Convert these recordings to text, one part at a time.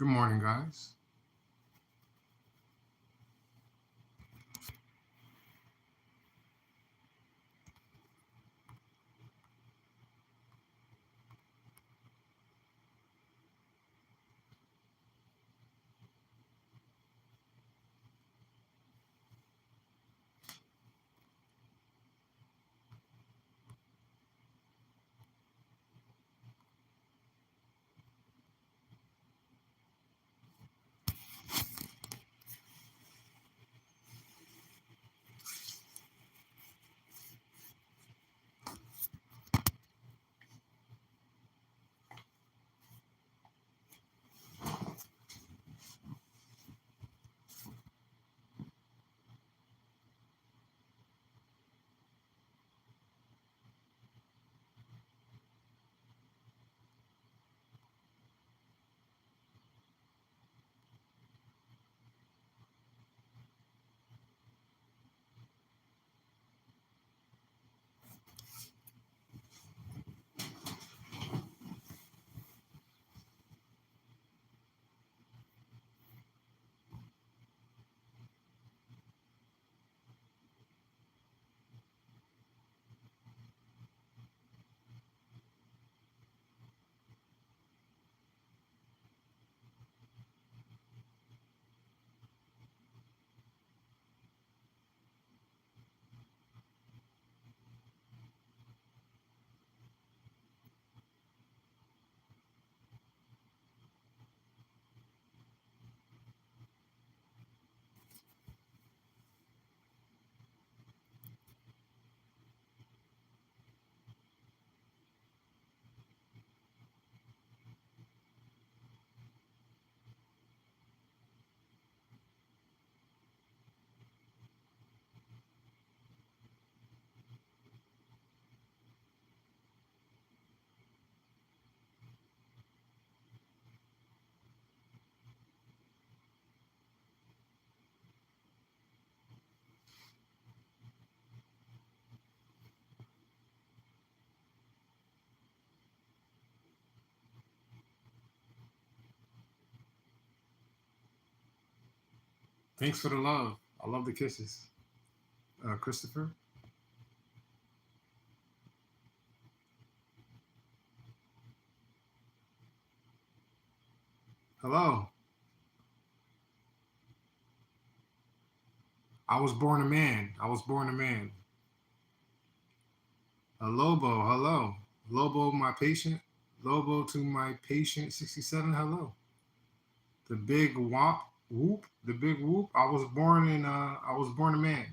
Good morning, guys. Thanks for the love. I love the kisses. Christopher, hello. I was born a man. I was born a man. Lobo, hello. Lobo, my patient. Lobo to my patient 67, hello. The big whop, whoop, the big whoop. I was born a man.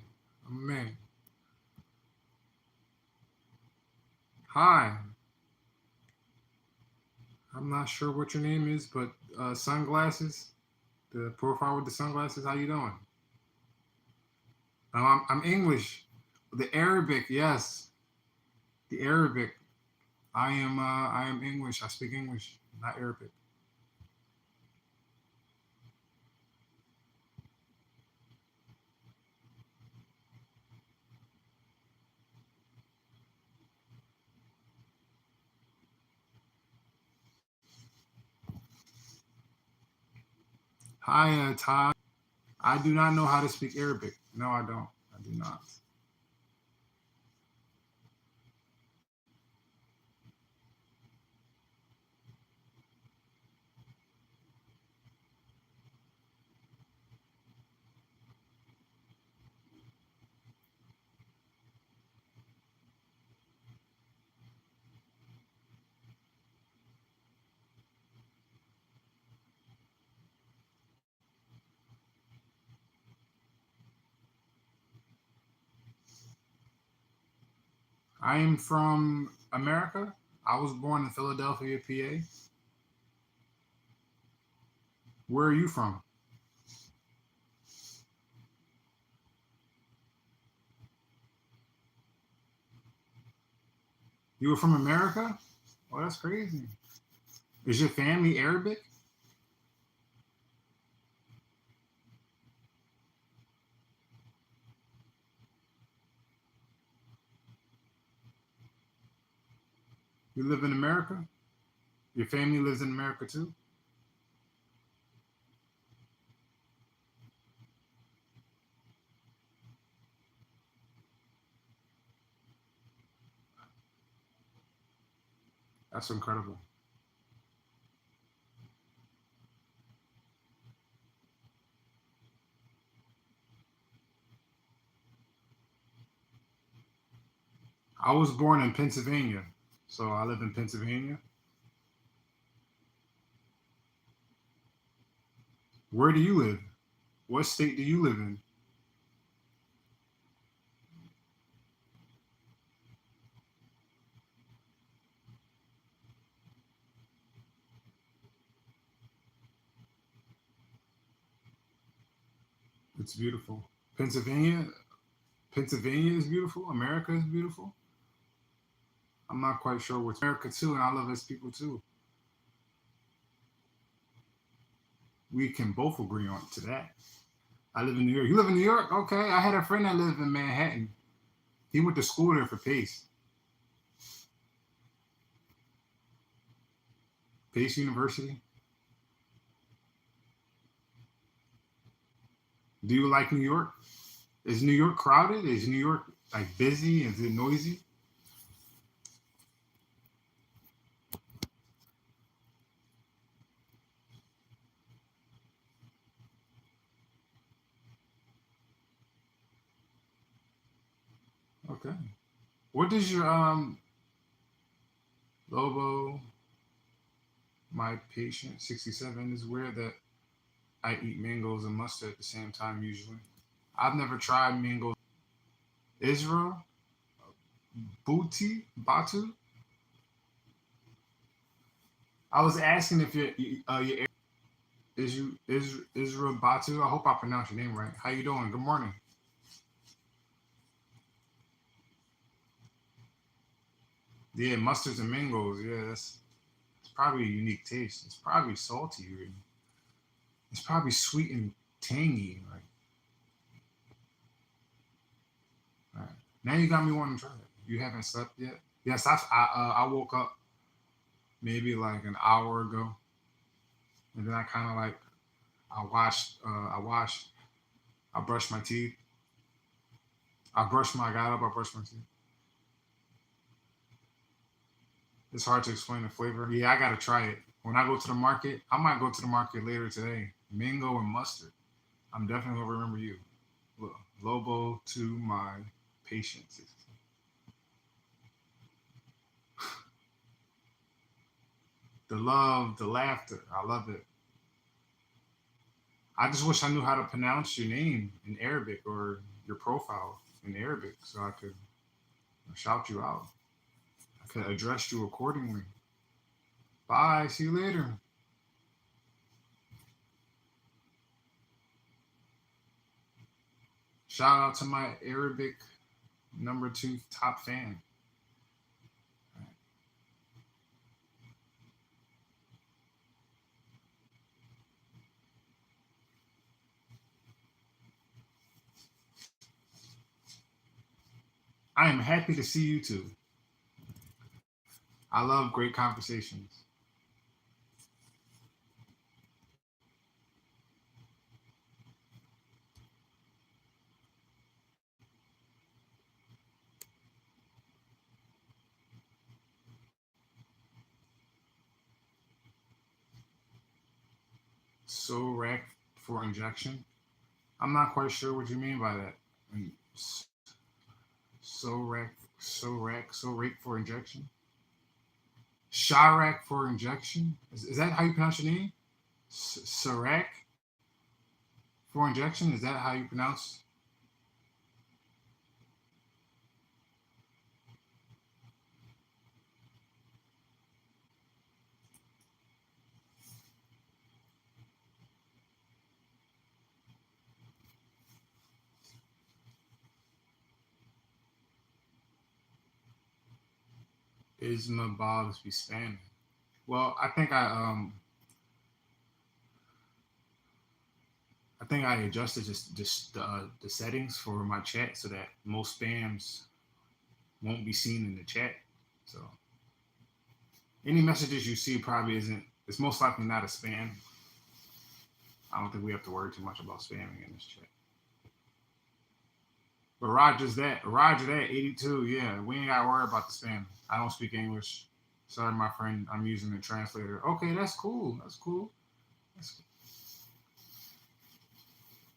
I'm a man. Hi. I'm not sure what your name is, but sunglasses. The profile with the sunglasses. How you doing? I'm English. The Arabic, yes. The Arabic. I am English. I speak English, not Arabic. Hi, Todd. I do not know how to speak Arabic. No, I don't. I do not. I am from America. I was born in Philadelphia, PA. Where are you from? You were from America? Oh, that's crazy. Is your family Arabic? You live in America? Your family lives in America too? That's incredible. I was born in Pennsylvania, so I live in Pennsylvania. Where do you live? What state do you live in? It's beautiful. Pennsylvania, Pennsylvania is beautiful. America is beautiful. I'm not quite sure what's America too, and I love its people too. We can both agree on to that. I live in New York. You live in New York? Okay. I had a friend that lived in Manhattan. He went to school there for Pace. Pace University. Do you like New York? Is New York crowded? Is New York like busy? Is it noisy? Okay. What does your Lobo, my patient 67 is weird that I eat mangoes and mustard at the same time usually. I've never tried mangoes. Israel, Batu. I was asking if your is Israel Batu. I hope I pronounced your name right. How you doing? Good morning. Yeah, mustards and mangoes. Yeah, that's it's probably a unique taste. It's probably salty. Really. It's probably sweet and tangy. Like, all right. Now you got me wanting to try it. You haven't slept yet? Yes, I woke up maybe like an hour ago, and then I kind of like I washed, I brushed my teeth. I got up, I brushed my teeth. It's hard to explain the flavor. Yeah, I gotta try it. When I go to the market, I might go to the market later today. Mango and mustard. I'm definitely gonna remember you. Lobo to my patience. The love, the laughter. I love it. I just wish I knew how to pronounce your name in Arabic or your profile in Arabic so I could shout you out. I could address you accordingly. Bye. See you later. Shout out to my Arabic number two top fan. I am happy to see you too. I love great conversations. So rack for injection. I'm not quite sure what you mean by that. So rack for injection. Sharak for injection. Is that how you pronounce your name? Sarak for injection. Is that how you pronounce? Isma Bobs be spamming. Well, I think I adjusted just the settings for my chat so that most spams won't be seen in the chat. So any messages you see probably isn't. It's most likely not a spam. I don't think we have to worry too much about spamming in this chat. But Roger that 82. Yeah, we ain't gotta worry about the spam. I don't speak English. Sorry, my friend. I'm using the translator. Okay, that's cool. That's cool. That's,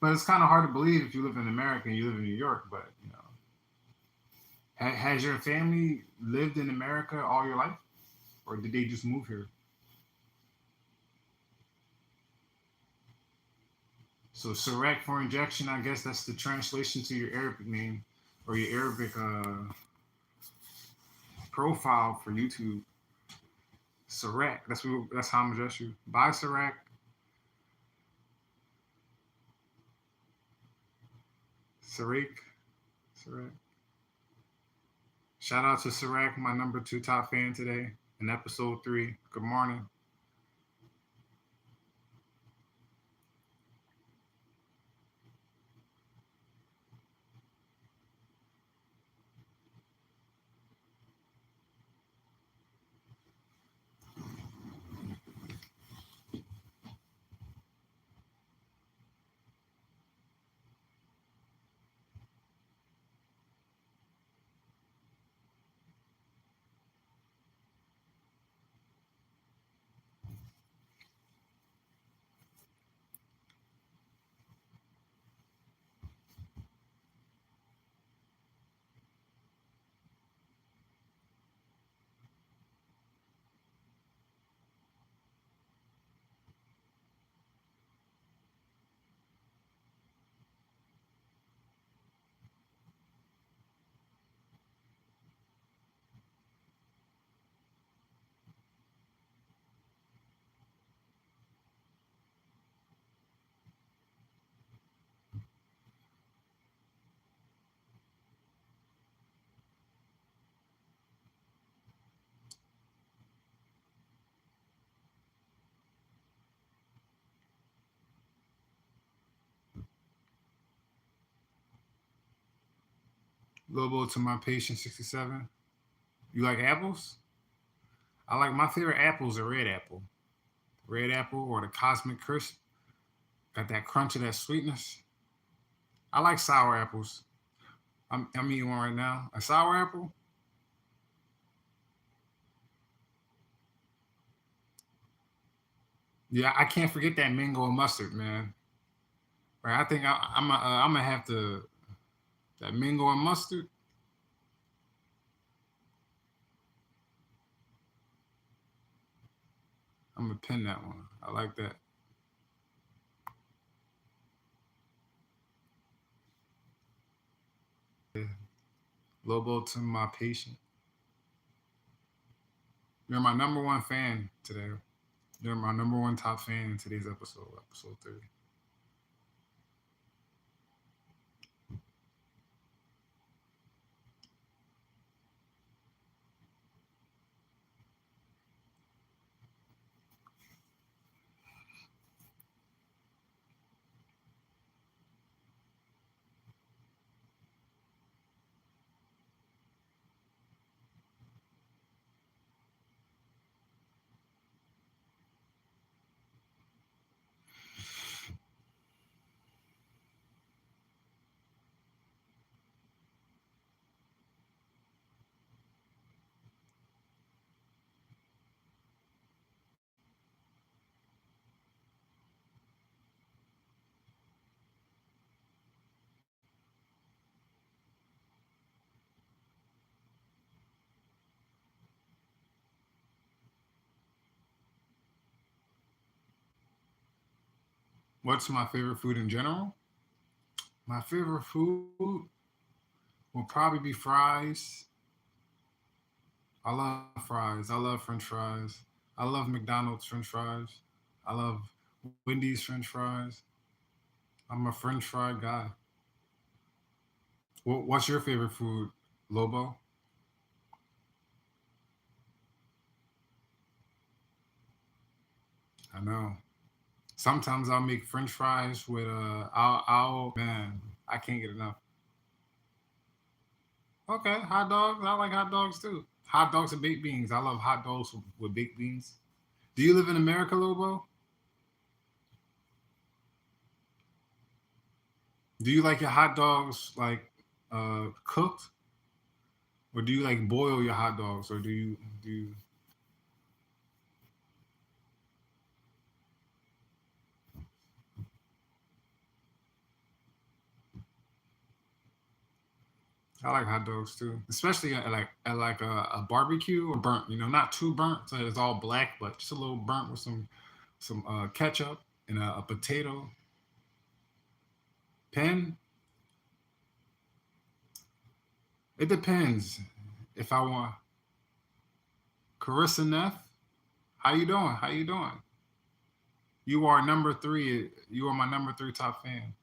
but it's kind of hard to believe if you live in America and you live in New York. But has your family lived in America all your life, or did they just move here? So Sarek for injection. I guess that's the translation to your Arabic name or your Arabic profile for YouTube. Sarek. That's how I'm address you. Bye, Sarek. Sarek. Sarek. Shout out to Sarek, my number 2 top fan today in episode 3. Good morning. Lobo to my patient 67. You like apples? I like my favorite apples are red apple. Red apple or the Cosmic Crisp. Got that crunch of that sweetness. I like sour apples. I'm eating one right now. A sour apple? Yeah, I can't forget that mango and mustard, man. Right, I think I'm gonna have to that mango and mustard. I'm gonna pin that one. I like that. Yeah. Lobo to my patient. You're my number 1 fan today. You're my number 1 top fan in today's episode 3. What's my favorite food in general? My favorite food will probably be fries. I love fries. I love French fries. I love McDonald's French fries. I love Wendy's French fries. I'm a French fry guy. What's your favorite food, Lobo? I know. Sometimes I'll make French fries with I'll man, I can't get enough. Okay, hot dogs. I like hot dogs too. Hot dogs and baked beans. I love hot dogs with baked beans. Do you live in America, Lobo? Do you like your hot dogs like cooked, or do you like boil your hot dogs, or do you? I like hot dogs too, especially at like a barbecue or burnt. Not too burnt, so it's all black, but just a little burnt with some ketchup and a potato. Pen. It depends. If I want Carissa Neff, how you doing? How you doing? You are number three. You are my number three top fan.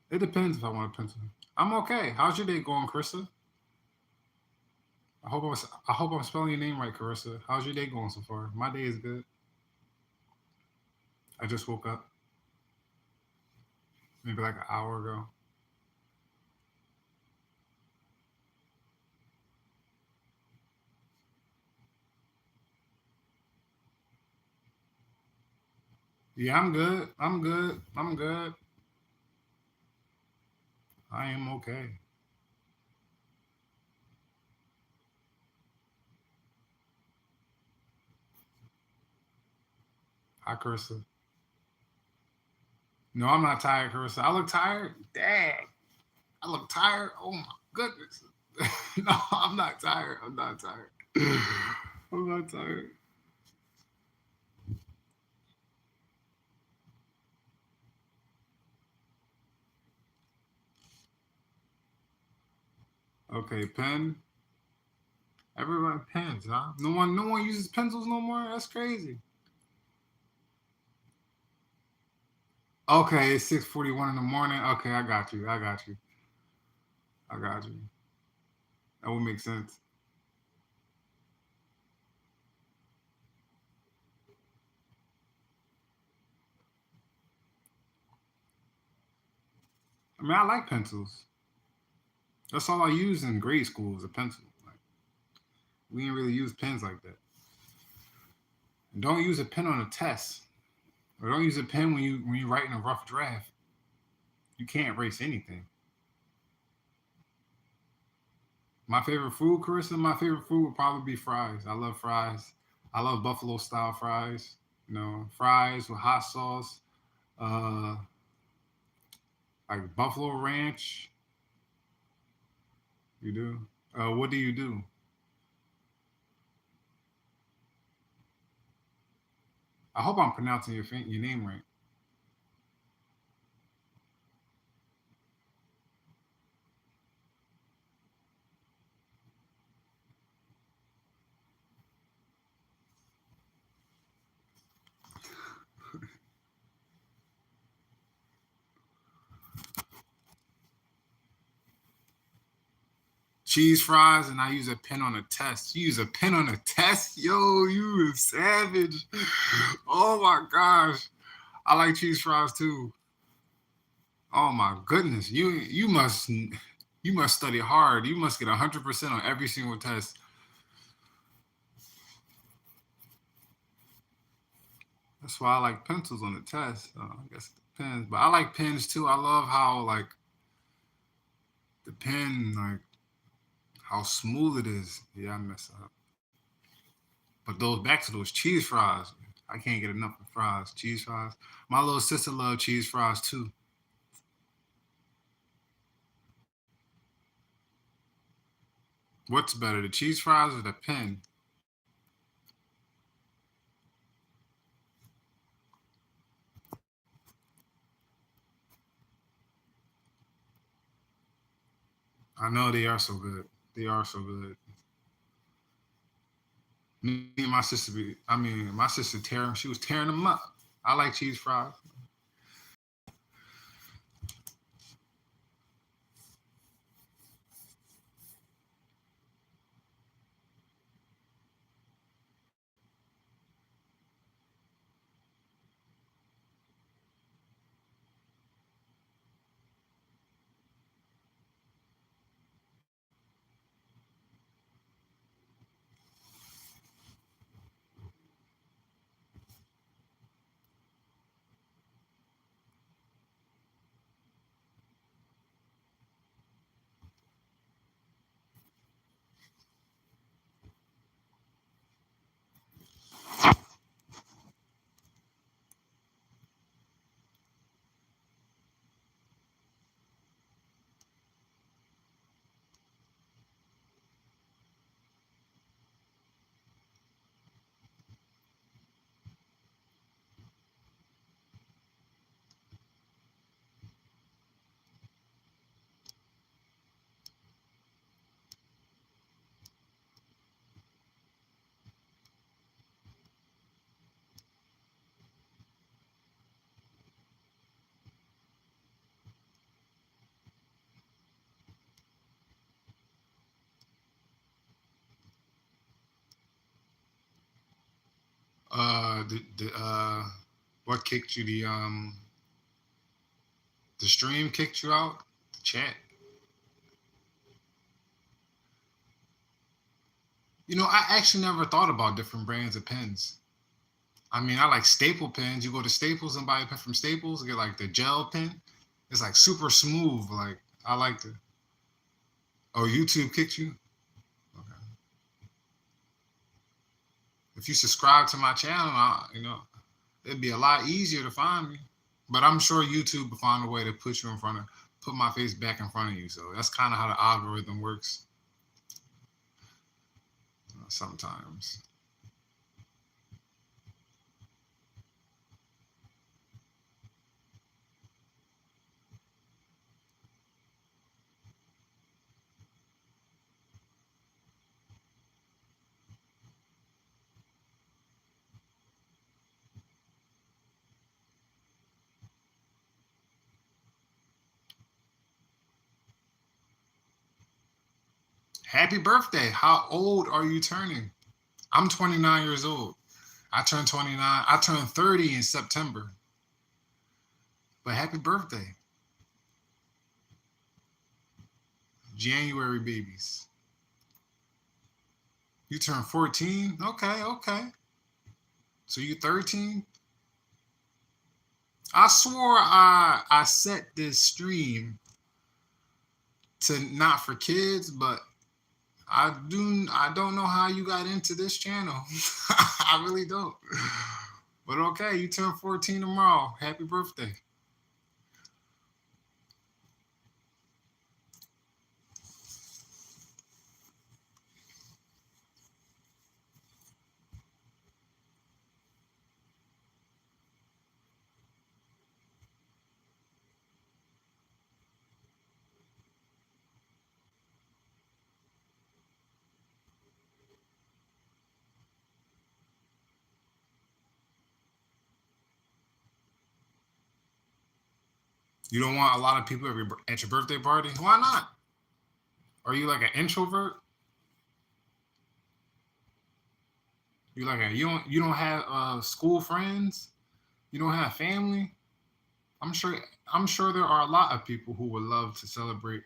It depends if I want a pencil. I'm okay. How's your day going, Carissa? I hope I'm spelling your name right, Carissa. How's your day going so far? My day is good. I just woke up maybe like an hour ago. Yeah, I'm good. I'm good. I'm good. I am okay. Hi, Carissa. No, I'm not tired, Carissa. I look tired. Dang, I look tired. Oh my goodness. No, I'm not tired. I'm not tired. I'm not tired. Okay, pen. Everyone pens, huh? No one uses pencils no more. That's crazy. Okay, it's 6:41 in the morning. Okay, I got you. I got you. I got you. That would make sense. I mean, I like pencils. That's all I used in grade school was a pencil. Like we didn't really use pens like that. And don't use a pen on a test, or don't use a pen when you writing a rough draft. You can't erase anything. My favorite food, Carissa. My favorite food would probably be fries. I love fries. I love buffalo style fries. Fries with hot sauce, uh, like buffalo ranch. You do. What do you do? I hope I'm pronouncing your name right. Cheese fries, and I use a pen on a test. You use a pen on a test? Yo, you is savage. Oh my gosh. I like cheese fries too. Oh my goodness. You must study hard. You must get 100% on every single test. That's why I like pencils on the test. I guess it depends. But I like pens too. I love how like the pen, like how smooth it is. Yeah, I mess up. But those back to those cheese fries. I can't get enough of fries. Cheese fries. My little sister loved cheese fries too. What's better, the cheese fries or the pen? I know they are so good. They are so good. Me and my sister my sister tearing, she was tearing them up. I like cheese fries. What kicked you? The stream kicked you out. The chat. I actually never thought about different brands of pens. I mean, I like staple pens. You go to Staples and buy a pen from Staples, get like the gel pen. It's like super smooth. Like I like the. Oh, YouTube kicked you. Okay. If you subscribe to my channel, it'd be a lot easier to find me. But I'm sure YouTube will find a way to put my face back in front of you. So that's kind of how the algorithm works. Sometimes. Happy birthday. How old are you turning? I'm 29 years old. I turned 29. I turned 30 in September. But happy birthday. January babies. You turned 14? Okay, okay. So you 13? I swore I set this stream to not for kids, but I don't know how you got into this channel. I really don't. But okay, you turn 14 tomorrow. Happy birthday. You don't want a lot of people at your birthday party? Why not? Are you like an introvert? You don't have school friends? You don't have family? I'm sure I'm sure there are a lot of people who would love to celebrate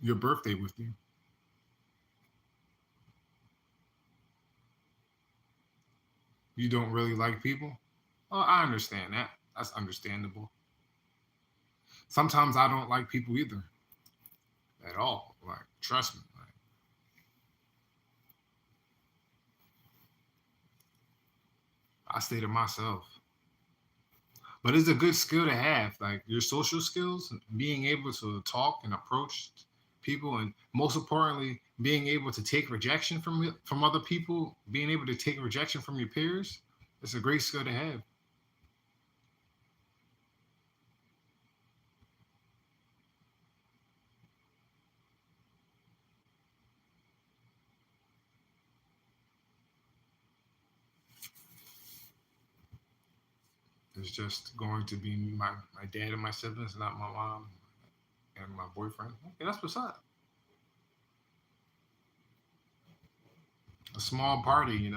your birthday with you. You don't really like people? Oh, I understand that. That's understandable. Sometimes I don't like people either at all. Like, trust me. Like, I stay to myself. But it's a good skill to have. Like your social skills, being able to talk and approach people, and most importantly, being able to take rejection from other people, being able to take rejection from your peers. It's a great skill to have. It's just going to be my dad and my siblings, not my mom and my boyfriend. Okay, that's what's up. A small party.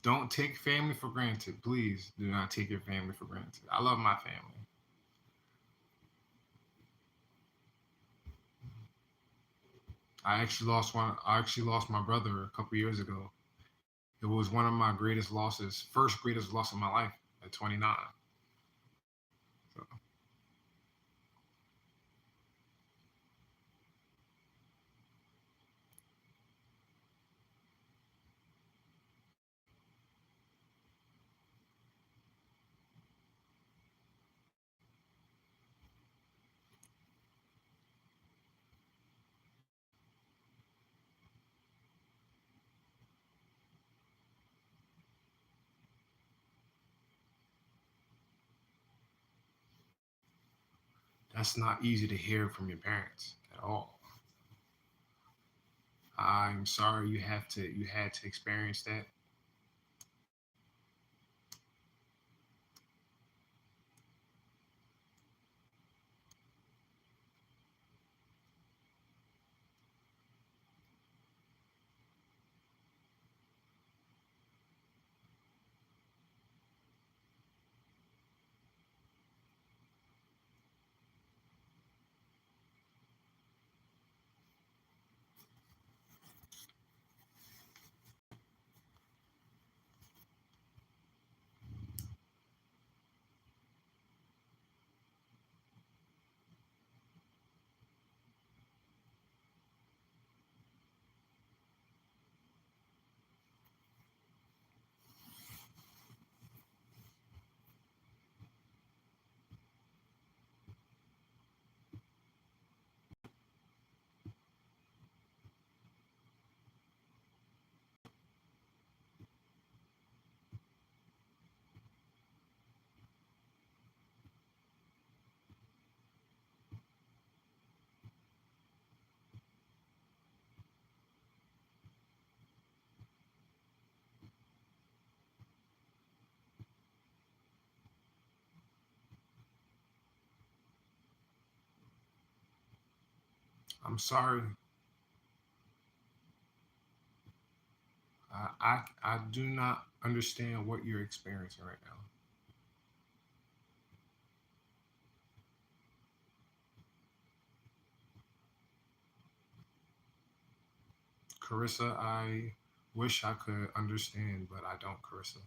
Don't take family for granted. Please do not take your family for granted. I love my family. I actually lost my brother a couple years ago. It was one of my greatest losses, first greatest loss of my life at 29. So that's not easy to hear from your parents at all. I'm sorry you had to experience that. I'm sorry. I do not understand what you're experiencing right now. Carissa, I wish I could understand, but I don't, Carissa.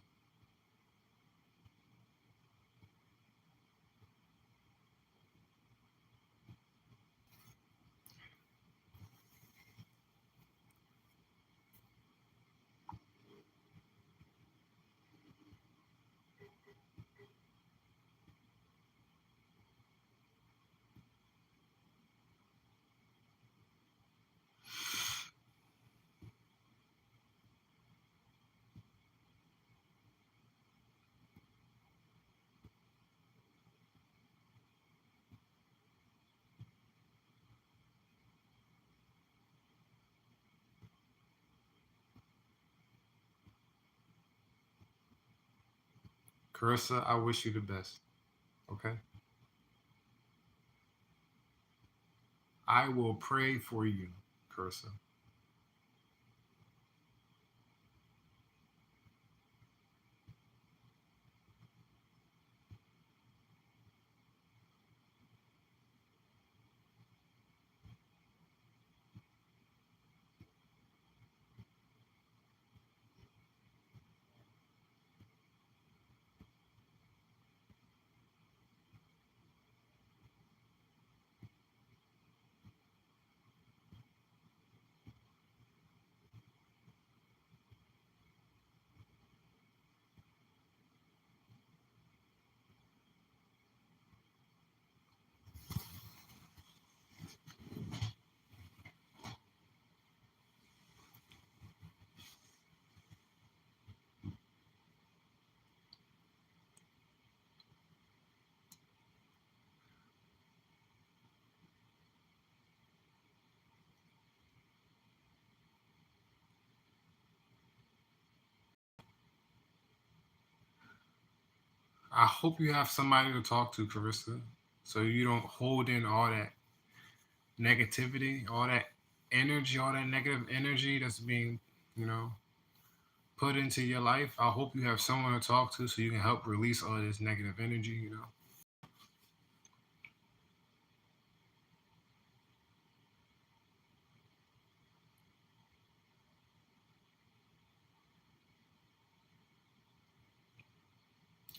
Carissa, I wish you the best. Okay? I will pray for you, Carissa. I hope you have somebody to talk to, Carissa, so you don't hold in all that negativity, all that energy, all that negative energy that's being, you know, put into your life. I hope you have someone to talk to so you can help release all this negative energy.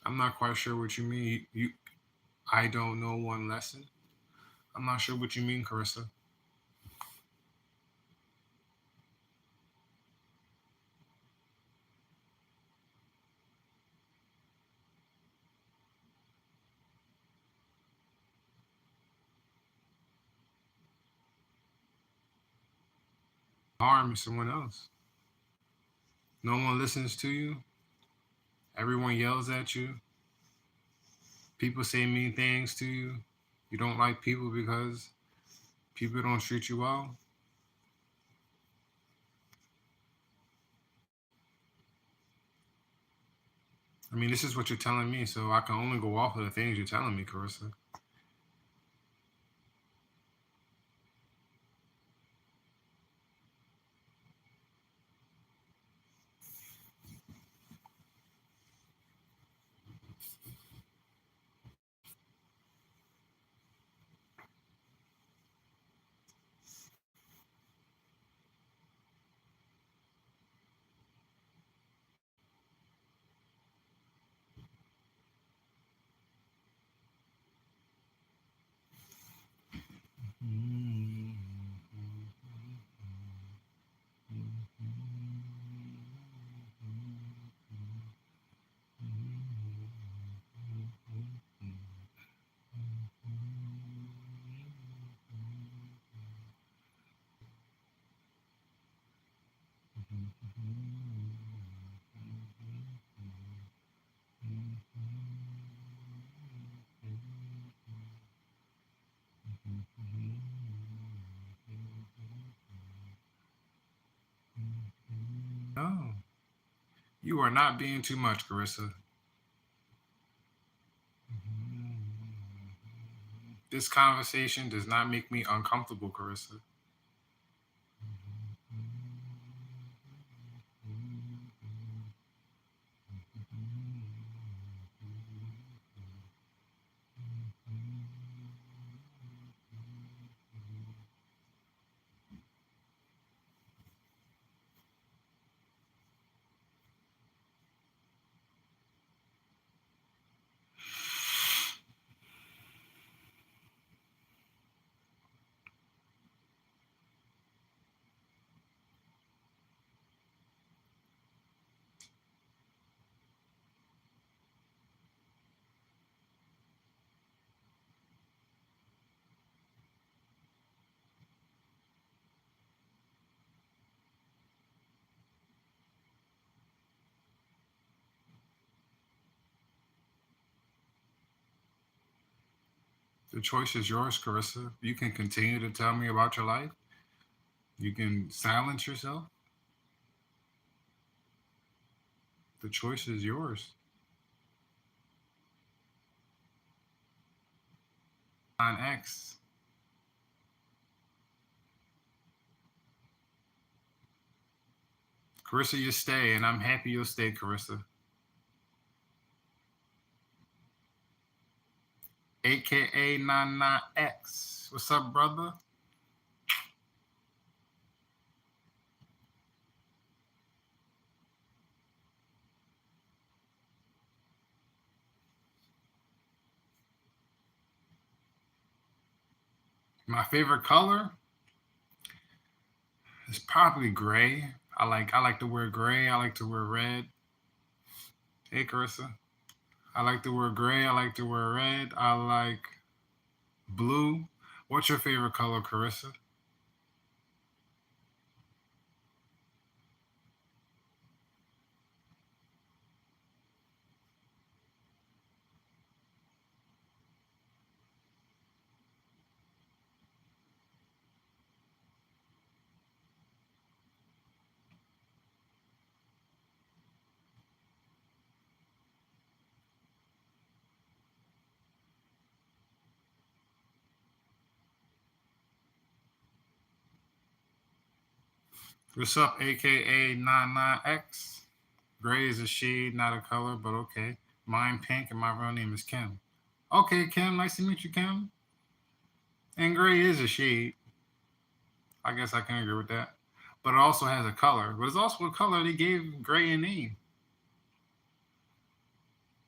I'm not quite sure what you mean. I don't know one lesson. I'm not sure what you mean, Carissa. Harm someone else. No one listens to you. Everyone yells at you. People say mean things to you. You don't like people because people don't treat you well. I mean, this is what you're telling me, so I can only go off of the things you're telling me, Carissa. No, you are not being too much, Carissa. This conversation does not make me uncomfortable, Carissa. The choice is yours, Carissa. You can continue to tell me about your life. You can silence yourself. The choice is yours. On X. Carissa, you stay, and I'm happy you'll stay, Carissa. AKA Nana X. What's up, brother? My favorite color is probably gray. I like to wear gray. I like to wear red. Hey, Carissa. I like to wear gray. I like to wear red. I like blue. What's your favorite color, Carissa? What's up, AKA 99X? Gray is a shade, not a color, but okay. Mine pink, and my real name is Kim. Okay, Kim, nice to meet you, Kim. And gray is a shade. I guess I can agree with that. But it also has a color. But it's also a color they gave gray a name.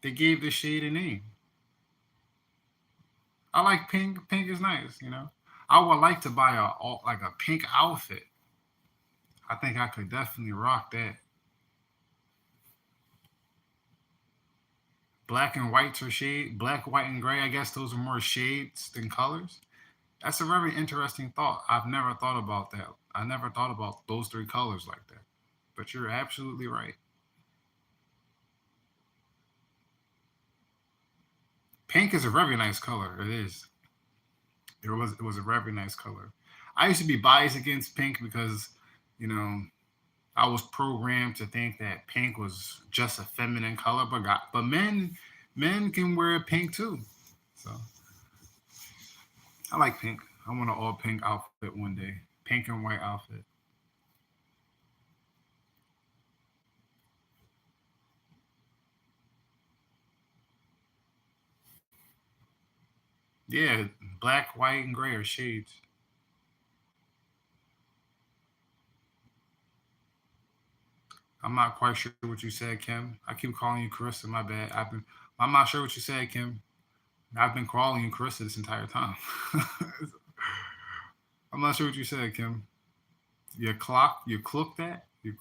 They gave the shade a name. I like pink. Pink is nice. I would like to buy a pink outfit. I think I could definitely rock that. Black and whites are shade. Black, white, and gray. I guess those are more shades than colors. That's a very interesting thought. I've never thought about that. I never thought about those three colors like that. But you're absolutely right. Pink is a very nice color. It is. It was a very nice color. I used to be biased against pink because, you know, I was programmed to think that pink was just a feminine color, but men can wear pink too. So I like pink. I want an all pink outfit one day. Pink and white outfit. Yeah, black, white, and gray are shades. I'm not quite sure what you said, Kim. I keep calling you Carissa. My bad. I'm not sure what you said, Kim. I've been calling you Carissa this entire time. I'm not sure what you said, Kim. You clocked that? You clocked that? You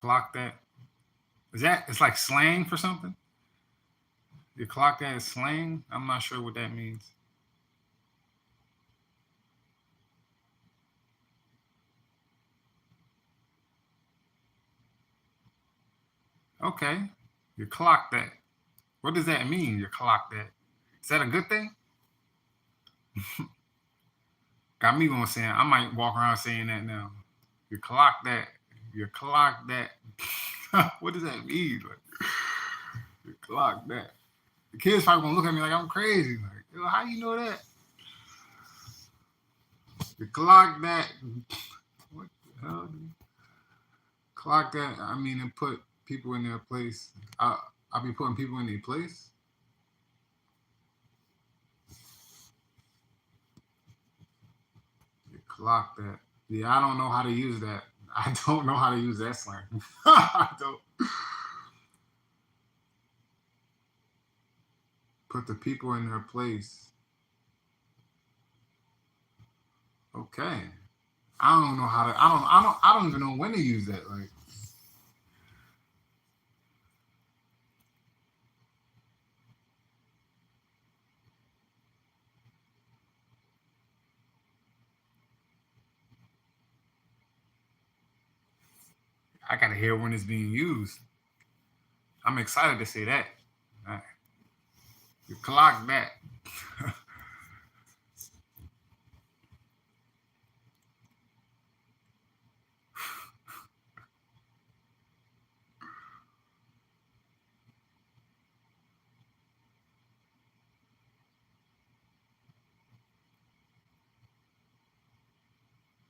clocked that? It's like slang for something? You clocked that as slang? I'm not sure what that means. Okay. You clocked that. What does that mean? You clocked that. Is that a good thing? Got me going saying, I might walk around saying that now. You clock that. You clock that. What does that mean? Like, you clock that. The kids probably gonna look at me like I'm crazy. Like, yo, how you know that? You clock that. What the hell? Clock that. I mean, and put people in their place. I'll be putting people in their place. You clock that. Yeah, I don't know how to use that. I don't know how to use that slang. I don't. Put the people in their place. Okay. I don't know how to. I don't even know when to use that. Like, I gotta hear when it's being used. I'm excited to say that. All right. You clock that.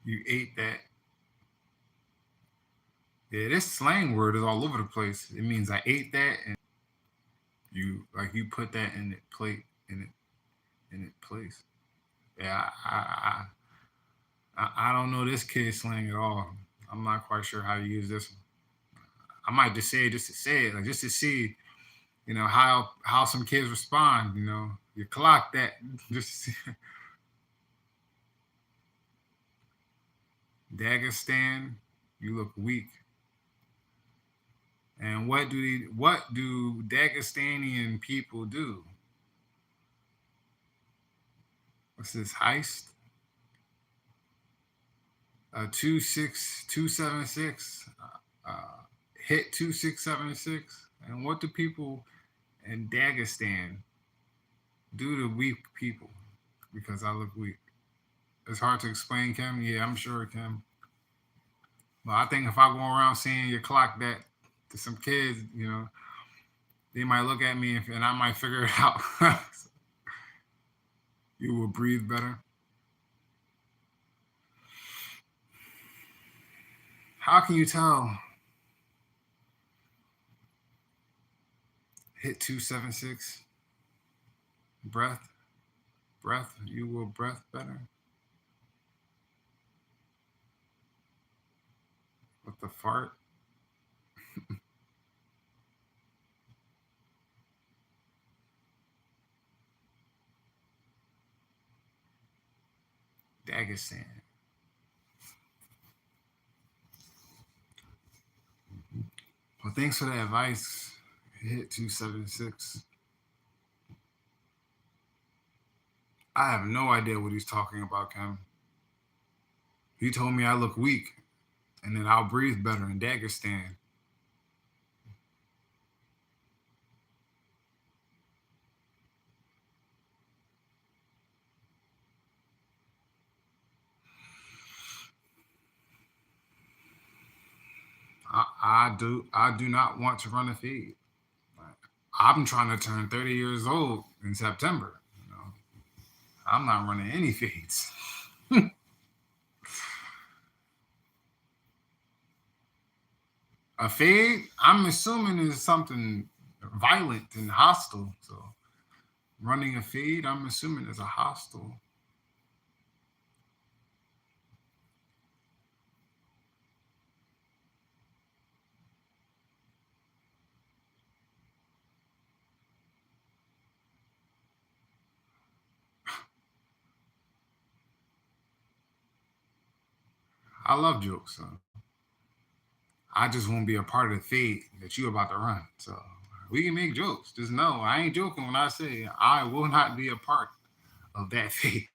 You ate that. Yeah, this slang word is all over the place. It means I ate that, and you put that in it plate in it place. Yeah, I don't know this kid slang at all. I'm not quite sure how to use this one. I might just say it just to say it, like just to see, how some kids respond. You clock that just to see. Dagestan, you look weak. And what do Dagestanian people do? What's this heist? 26276 hit 2676. And what do people in Dagestan do to weak people? Because I look weak. It's hard to explain, Kim. Yeah, I'm sure, Kim. But I think if I go around saying you clock that to some kids, they might look at me and I might figure it out. You will breathe better. How can you tell? Hit 276. Breath. Breath. You will breath better. With the fart. Dagestan. Well, thanks for the advice. Hit 276. I have no idea what he's talking about, Kim. He told me I look weak and then I'll breathe better in Dagestan. I do not want to run a feed. I'm trying to turn 30 years old in September. I'm not running any feeds. A fade, I'm assuming is something violent and hostile. So running a fade, I'm assuming is a hostile. I love jokes. So I just won't be a part of the fade that you about to run. So we can make jokes. Just know I ain't joking when I say I will not be a part of that fade.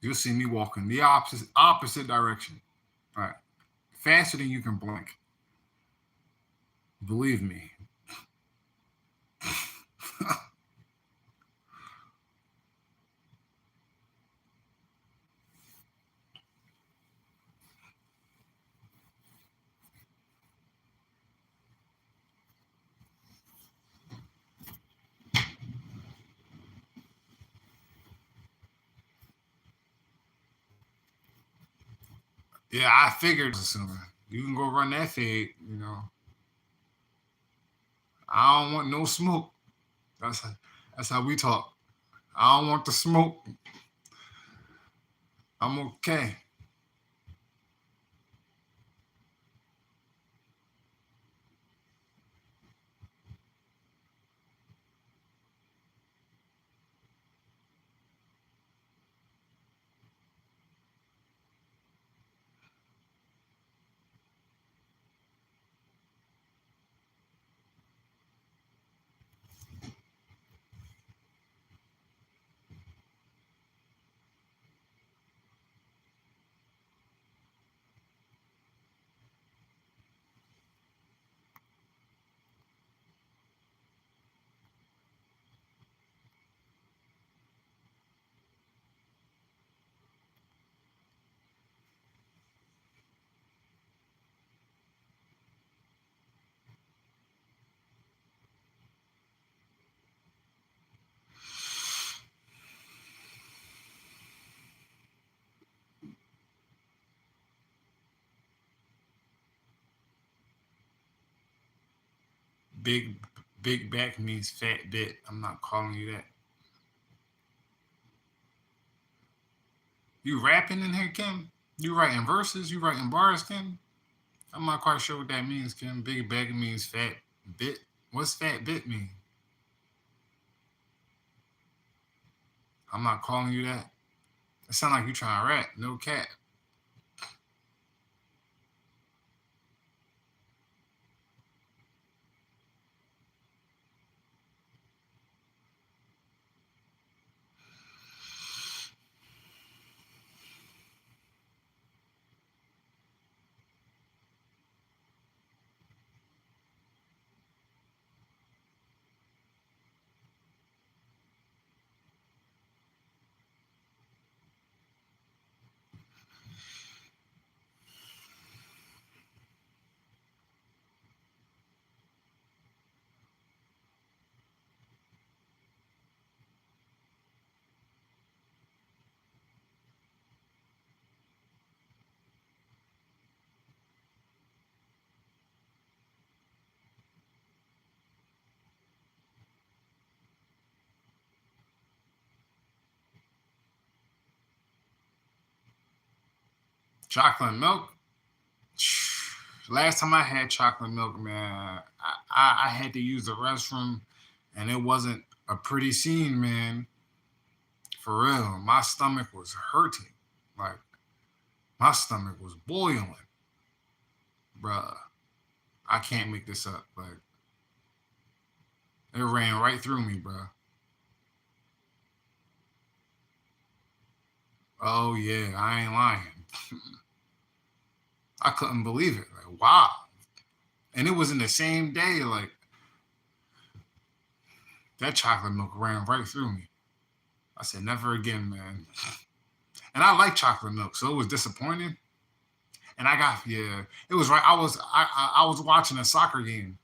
You'll see me walking the opposite direction. All right. Faster than you can blink. Believe me. Yeah, I figured assuming. You can go run that fade, you know. I don't want no smoke. That's that's how we talk. I don't want the smoke. I'm okay. Big big back means fat bit. I'm not calling you that. You rapping in here, Kim? You writing verses? You writing bars, Kim? I'm not quite sure what that means, Kim. Big back means fat bit. What's fat bit mean? I'm not calling you that. It sound like you trying to rap. No cap. Chocolate milk. Last time I had chocolate milk, man, I had to use the restroom, and it wasn't a pretty scene, man. For real, my stomach was hurting. Like my stomach was boiling, bruh. I can't make this up. Like it ran right through me, bruh. Oh yeah, I ain't lying. I couldn't believe it. Like wow, and it was in the same day. Like that chocolate milk ran right through me. I said never again, man. And I like chocolate milk, so it was disappointing. And I got yeah, it was right. I was watching a soccer game.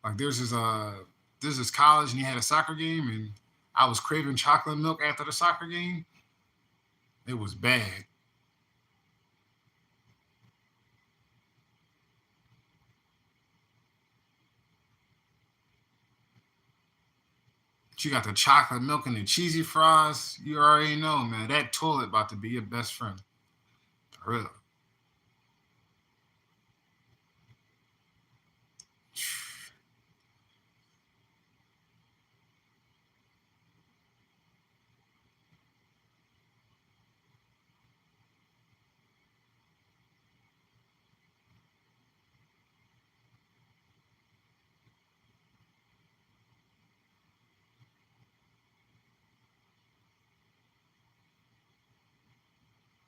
Like there's this college and he had a soccer game and I was craving chocolate milk after the soccer game. It was bad. But you got the chocolate milk and the cheesy fries. You already know, man. That toilet about to be your best friend. For real.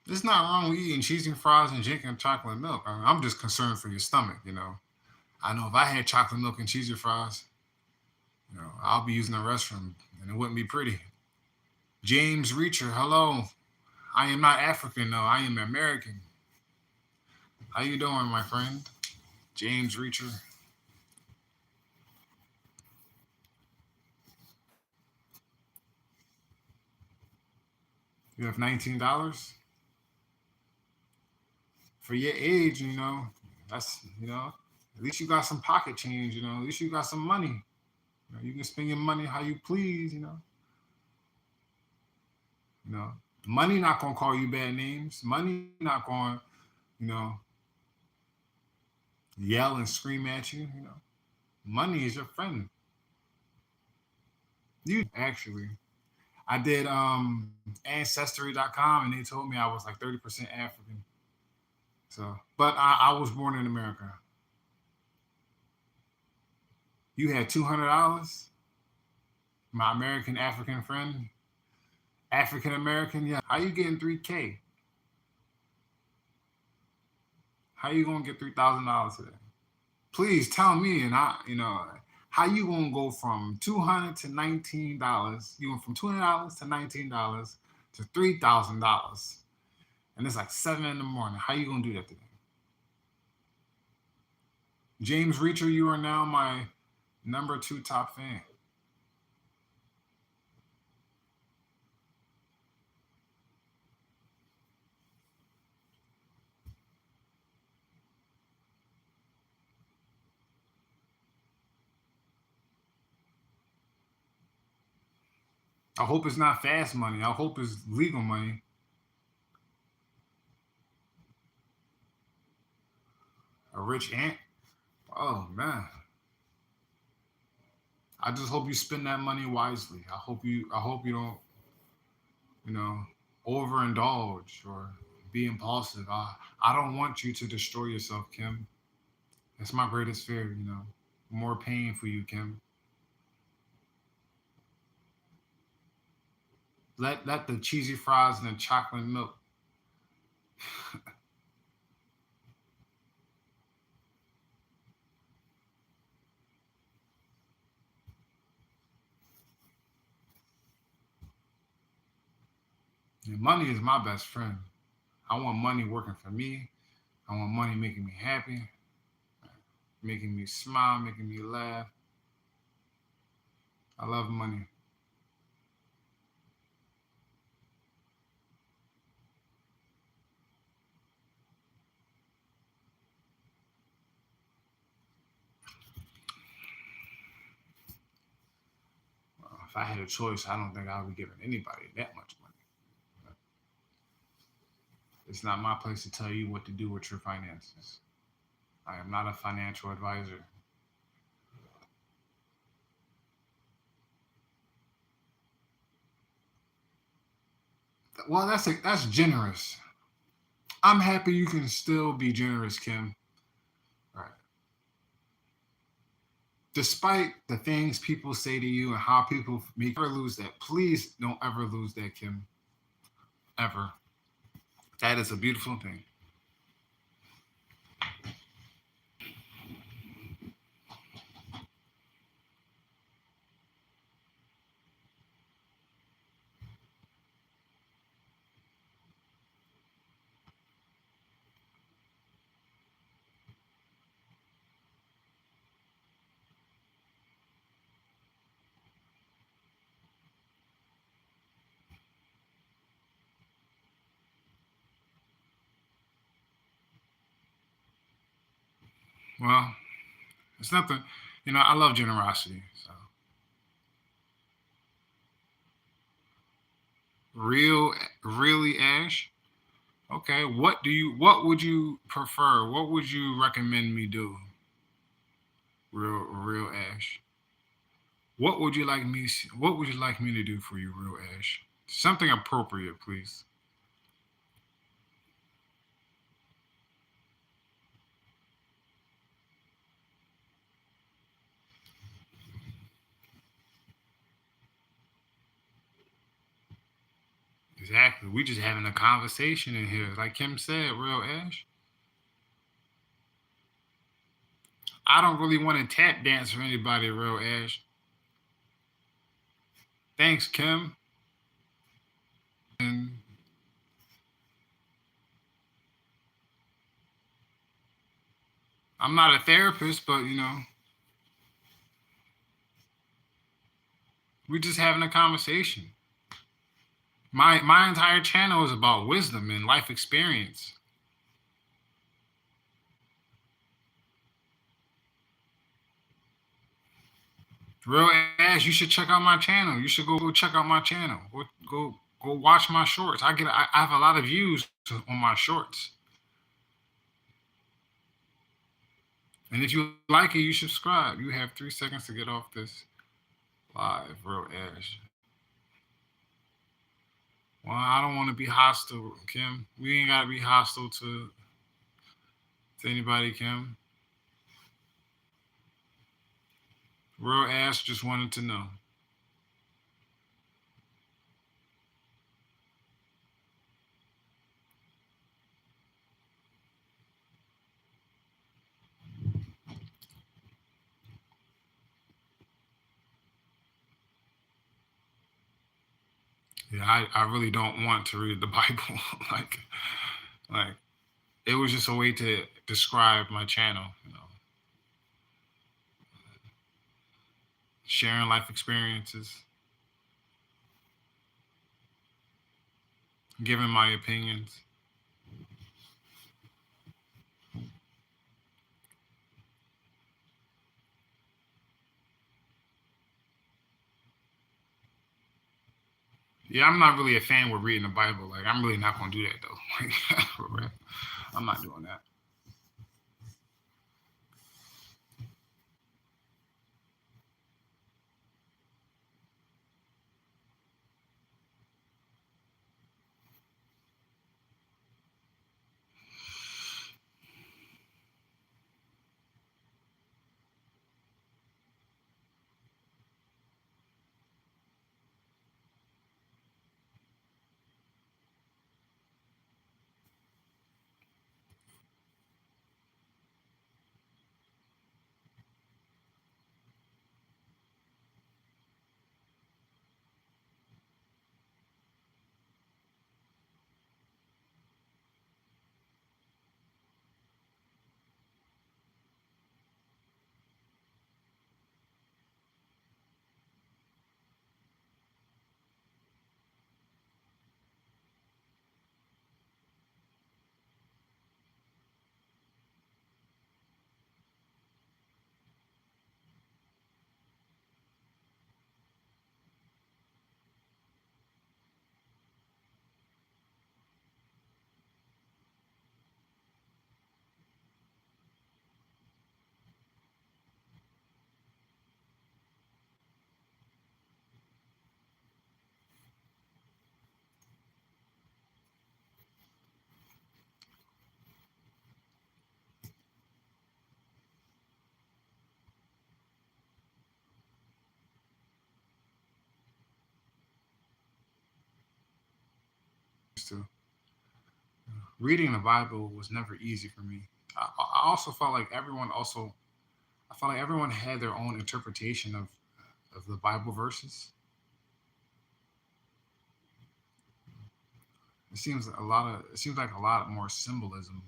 There's not wrong with eating cheesy fries and drinking chocolate milk. I'm just concerned for your stomach, you know. I know if I had chocolate milk and cheesy fries, I'll be using the restroom and it wouldn't be pretty. James Reacher, hello. I am not African though. I am American. How you doing, my friend? James Reacher. You have $19 for your age. That's At least you got some pocket change. At least you got some money. You can spend your money how you please. You know, money not gonna call you bad names. Money not going, you know, yell and scream at you. Money is your friend. You actually, I did ancestry.com and they told me I was like 30% African. So, but I was born in America. You had $200, my American African friend, African American. Yeah, how you getting 3K? How you gonna get $3,000 today? Please tell me, and how you gonna go from $200 to $19? You went from $200 to $19 to $3,000, and it's like 7 in the morning. How you gonna do that today? James Reacher, you are now my number 2 top fan. I hope it's not fast money. I hope it's legal money. A rich aunt. Oh man. I just hope you spend that money wisely. I hope you don't, you know, overindulge or be impulsive. I don't want you to destroy yourself, Kim. That's my greatest fear. More pain for you, Kim. Let the cheesy fries and the chocolate milk. Money is my best friend. I want money working for me. I want money making me happy, making me smile, making me laugh. I love money. If I had a choice, I don't think I would be giving anybody that much money. It's not my place to tell you what to do with your finances. I am not a financial advisor. Well, that's generous. I'm happy you can still be generous, Kim. Right. Despite the things people say to you and how people make you ever lose that, please don't ever lose that, Kim. Ever. That is a beautiful thing. Well, it's nothing. I love generosity. So real, really, Ash. Okay, what would you prefer? What would you recommend me do? Real Ash. What would you like me to do for you, real Ash? Something appropriate, please. Exactly. We just having a conversation in here. Like Kim said, real Ash. I don't really want to tap dance for anybody, real Ash. Thanks, Kim. And I'm not a therapist, but we're just having a conversation. My entire channel is about wisdom and life experience. Real Ash, you should check out my channel. You should go check out my channel. Go watch my shorts. I have a lot of views on my shorts. And if you like it, you subscribe. You have 3 seconds to get off this live, Real Ash. Well, I don't want to be hostile, Kim. We ain't gotta be hostile to anybody, Kim. Real Ash just wanted to know. Yeah, I really don't want to read the Bible. like it was just a way to describe my channel, sharing life experiences, giving my opinions. Yeah, I'm not really a fan with reading the Bible. Like, I'm really not gonna do that though. Like, I'm not doing that. So, reading the Bible was never easy for me. I also felt like I felt like everyone had their own interpretation of the Bible verses. It seems like a lot more symbolism.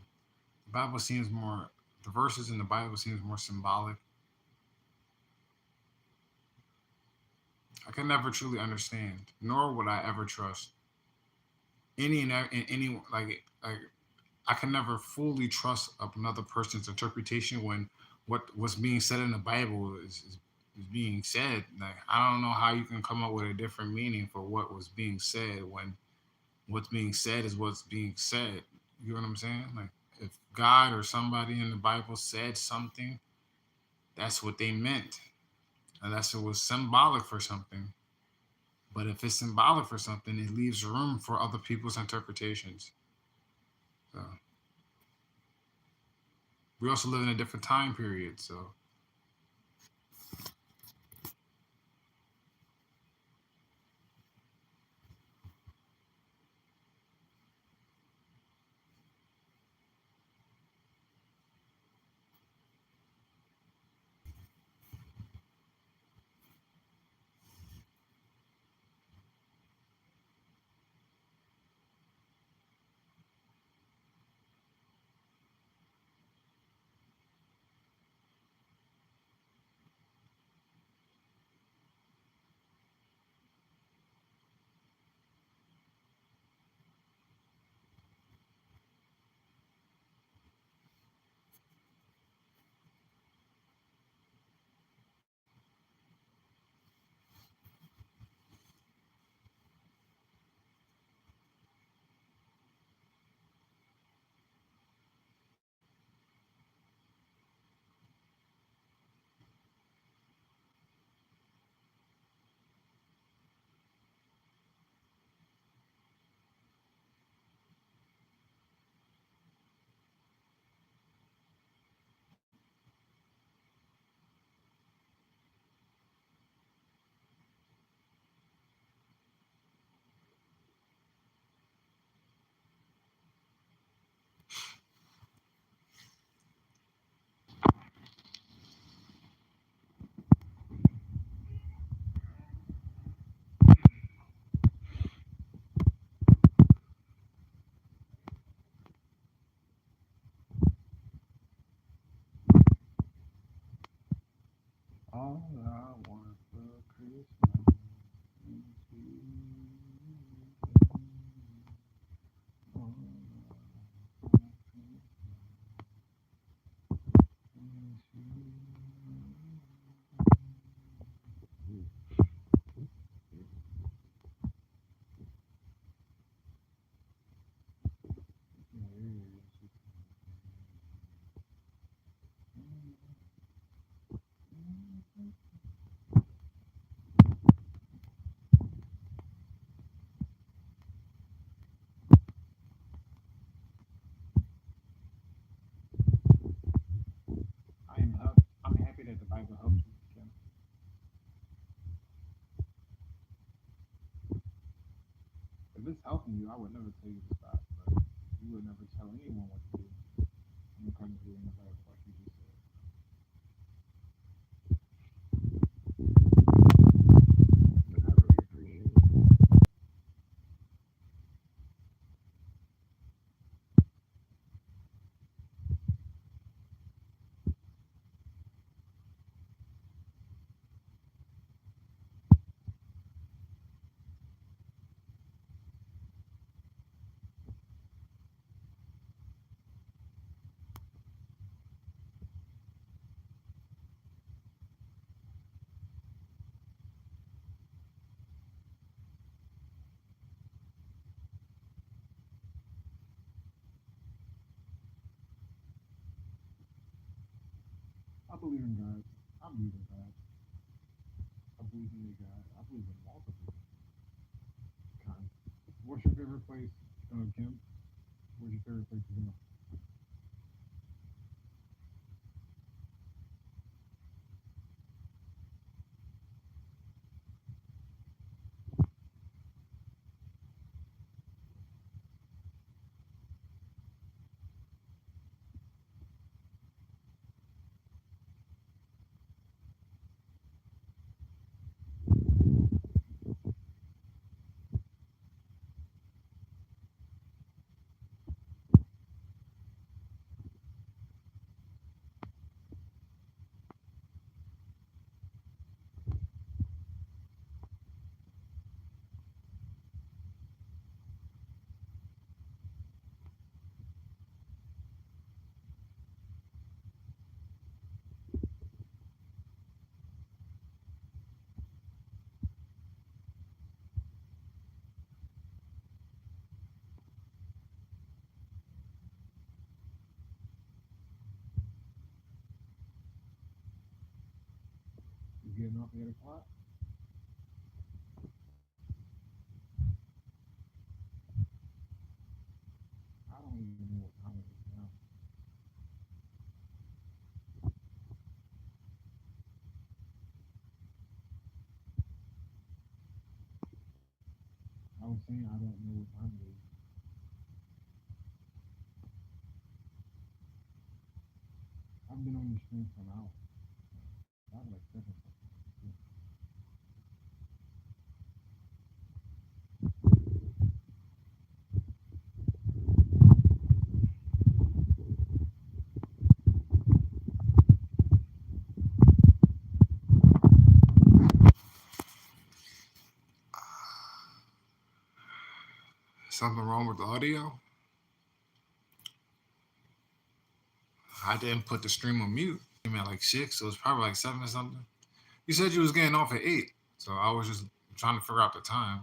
The Bible seems more the verses in the Bible seems more symbolic. I could never truly understand, nor would I ever trust any like I can never fully trust another person's interpretation when what's being said in the Bible is being said. Like, I don't know how you can come up with a different meaning for what was being said when what's being said is what's being said. You know what I'm saying? Like, if God or somebody in the Bible said something, that's what they meant, unless it was symbolic for something. But if it's symbolic for something, it leaves room for other people's interpretations. So we also live in a different time period. So If it's helping you, I would never tell you to stop. But you would never tell anyone what to do when it comes to reading a book, like you just said. And I really appreciate it. I believe in God. I believe in God. I believe in a God. I believe in multiple kinds. What's your favorite place, Kim? Where's your favorite place to go? You getting off at 8 o'clock? I don't even know what time it is now. I was saying I don't know what time it is. I've been on the stream for an hour. Probably like seven something. Something wrong with the audio? I didn't put the stream on mute. Came at like 6, so it was probably like 7 or something. You said you was getting off at 8, so I was just trying to figure out the time.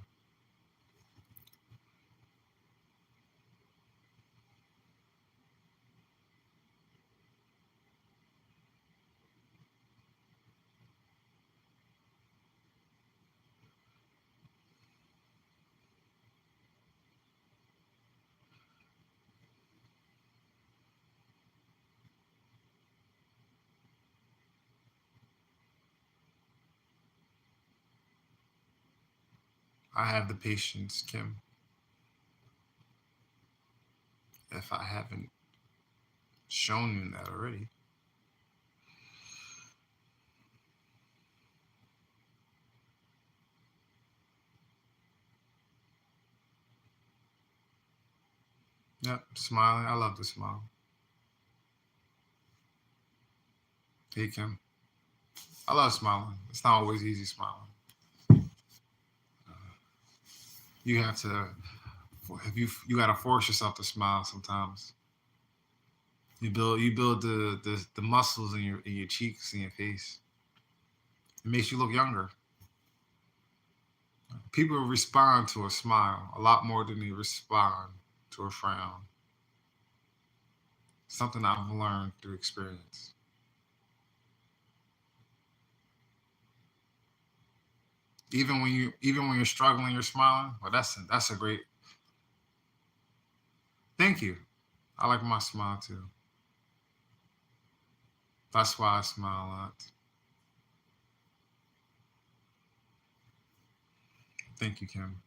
I have the patience, Kim, if I haven't shown you that already. Yep, smiling. I love to smile. Hey, Kim. I love smiling. It's not always easy smiling. You have to, if you got to force yourself to smile sometimes. You build the muscles in your cheeks and your face. It makes you look younger. People respond to a smile a lot more than they respond to a frown. Something I've learned through experience. Even when you're struggling, you're smiling. Well, that's a great. Thank you. I like my smile too. That's why I smile a lot. Thank you, Kim.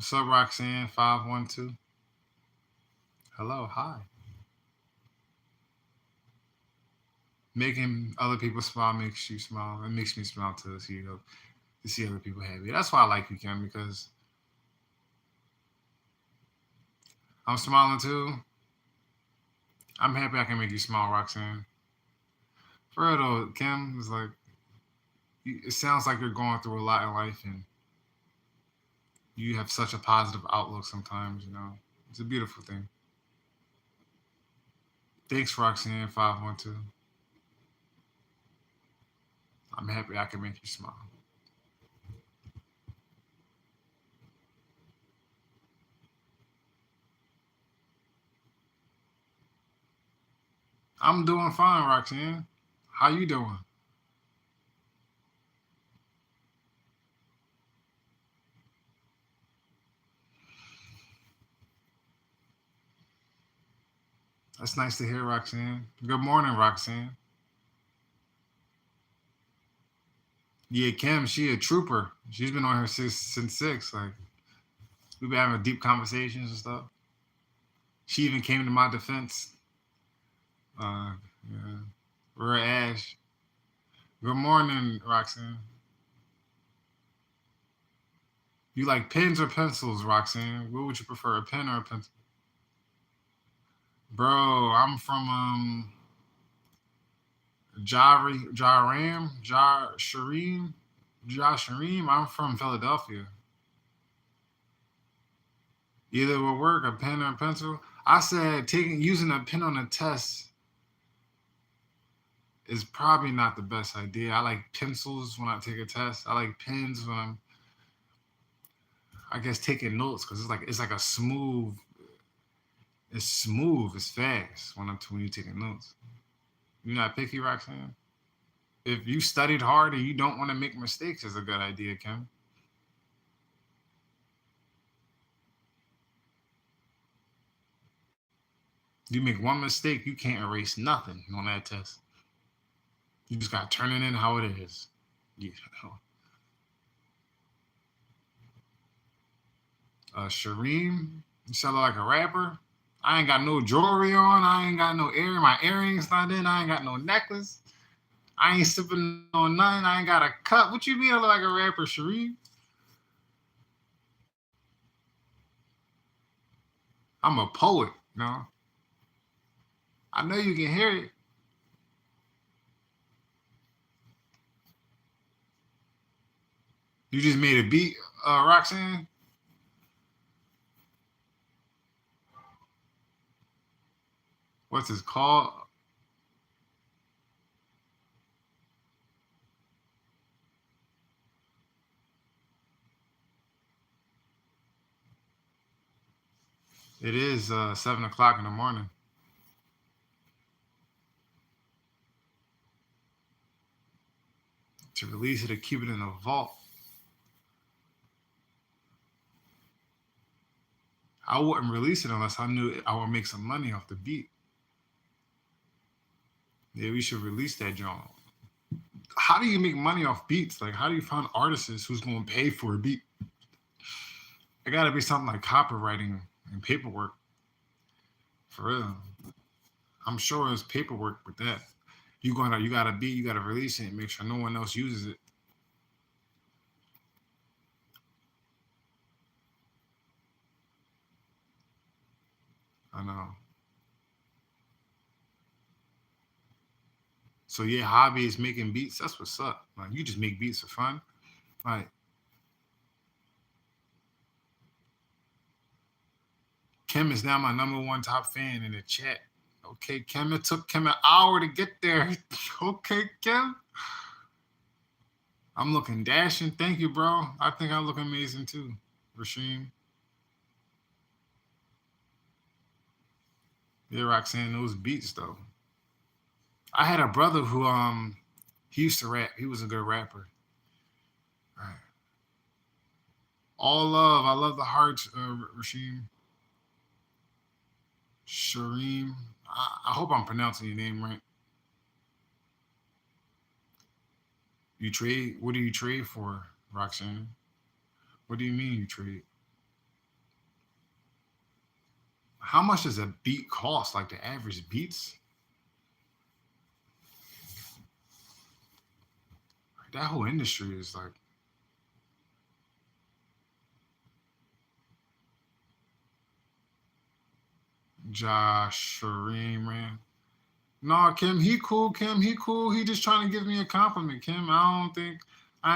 What's up, Roxanne? 512. Hello, hi. Making other people smile makes you smile. It makes me smile to see other people happy. That's why I like you, Kim, because I'm smiling too. I'm happy I can make you smile, Roxanne. For real though, Kim, it's like it sounds like you're going through a lot in life, and you have such a positive outlook. Sometimes, it's a beautiful thing. Thanks, Roxanne. 512. I'm happy I can make you smile. I'm doing fine, Roxanne. How you doing? That's nice to hear, Roxanne. Good morning, Roxanne. Yeah, Kim, she a trooper. She's been on here since six. Like we've been having deep conversations and stuff. She even came to my defense. Uh, yeah. Rare Ash. Good morning, Roxanne. You like pens or pencils, Roxanne? What would you prefer, a pen or a pencil? Bro, I'm from Jaram, Shareem, Jashareem. I'm from Philadelphia. Either will work, a pen or a pencil. I said taking using a pen on a test is probably not the best idea. I like pencils when I take a test. I like pens when I'm, I guess, taking notes because it's like a smooth. It's smooth. It's fast when you're taking notes. You're not picky, Roxanne. If you studied hard and you don't want to make mistakes, it's a good idea, Kim. You make one mistake, you can't erase nothing on that test. You just got to turn it in how it is. Yeah. Shareem, you sound like a rapper. I ain't got no jewelry on. I ain't got no earring. My earrings not in. I ain't got no necklace. I ain't sipping on nothing. I ain't got a cup. What you mean I look like a rapper, Shareem? I'm a poet, I know you can hear it. You just made a beat, Roxanne. What's this called? It is 7 o'clock in the morning. To release it or keep it in a vault. I wouldn't release it unless I knew I would make some money off the beat. Yeah, we should release that joint. How do you make money off beats? Like, how do you find artists who's going to pay for a beat? It got to be something like copywriting and paperwork. For real. I'm sure there's paperwork with that. You gotta beat, you gotta release it and make sure no one else uses it. I know. So your hobby is making beats. That's what's up. Like you just make beats for fun. Like Kim is now my number one top fan in the chat. Okay, Kim, it took Kim an hour to get there. Okay, Kim. I'm looking dashing. Thank you, bro. I think I look amazing too, Rasheem. Yeah, Roxanne, those beats though. I had a brother who he used to rap. He was a good rapper. Right. All love. I love the hearts, Rasheem. Shareem. I hope I'm pronouncing your name right. You trade? What do you trade for, Roxanne? What do you mean you trade? How much does a beat cost? Like the average beats? That whole industry is like Josh Shireen, man. No, Kim, he cool. Kim, he cool. He just trying to give me a compliment. Kim, I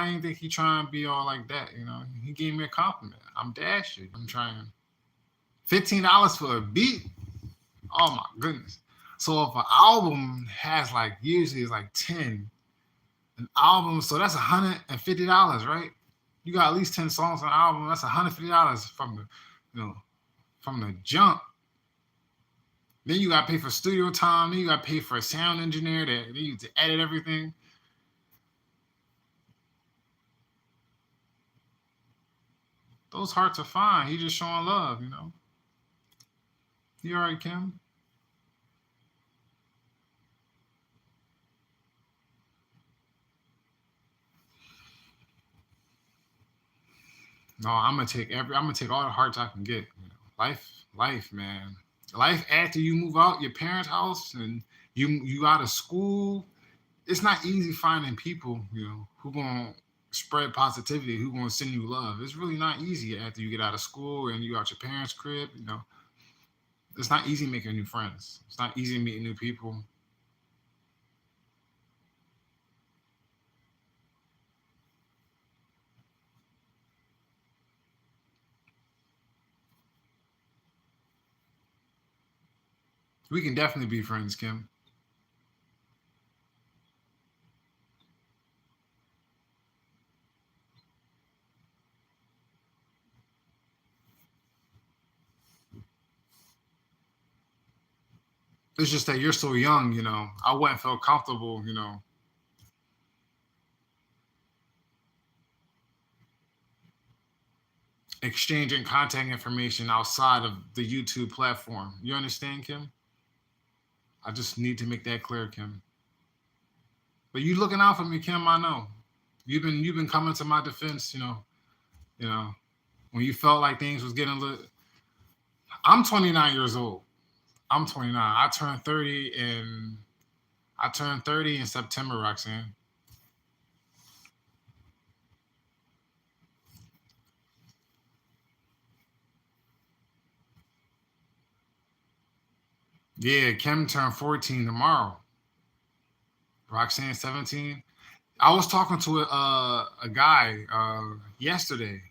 ain't think he trying to be all like that. You know, he gave me a compliment. I'm dashing. I'm trying. $15 for a beat. Oh my goodness. So if an album has like usually it's like 10, an album, so that's $150, right? You got at least 10 songs on an album. That's $150 from the, you know, from the jump. Then you got to pay for studio time. Then you got to pay for a sound engineer that needs to edit everything. Those hard to find. He just showing love, you know. You all right, Kim? No, I'm gonna take all the hearts I can get. You know, life, man. Life after you move out your parents' house and you out of school. It's not easy finding people, you know, who gonna spread positivity, who gonna send you love. It's really not easy after you get out of school and you out your parents' crib. You know, it's not easy making new friends. It's not easy meeting new people. We can definitely be friends, Kim. It's just that you're so young, you know. I wouldn't feel comfortable, you know, exchanging contact information outside of the YouTube platform. You understand, Kim? I just need to make that clear, Kim. But you looking out for me, Kim. I know. You've been coming to my defense. You know when you felt like things was getting a little. I'm 29 years old. I'm 29. I turned 30 in September, Roxanne. Yeah, Kim turned 14 tomorrow. Roxanne 17. I was talking to a guy yesterday.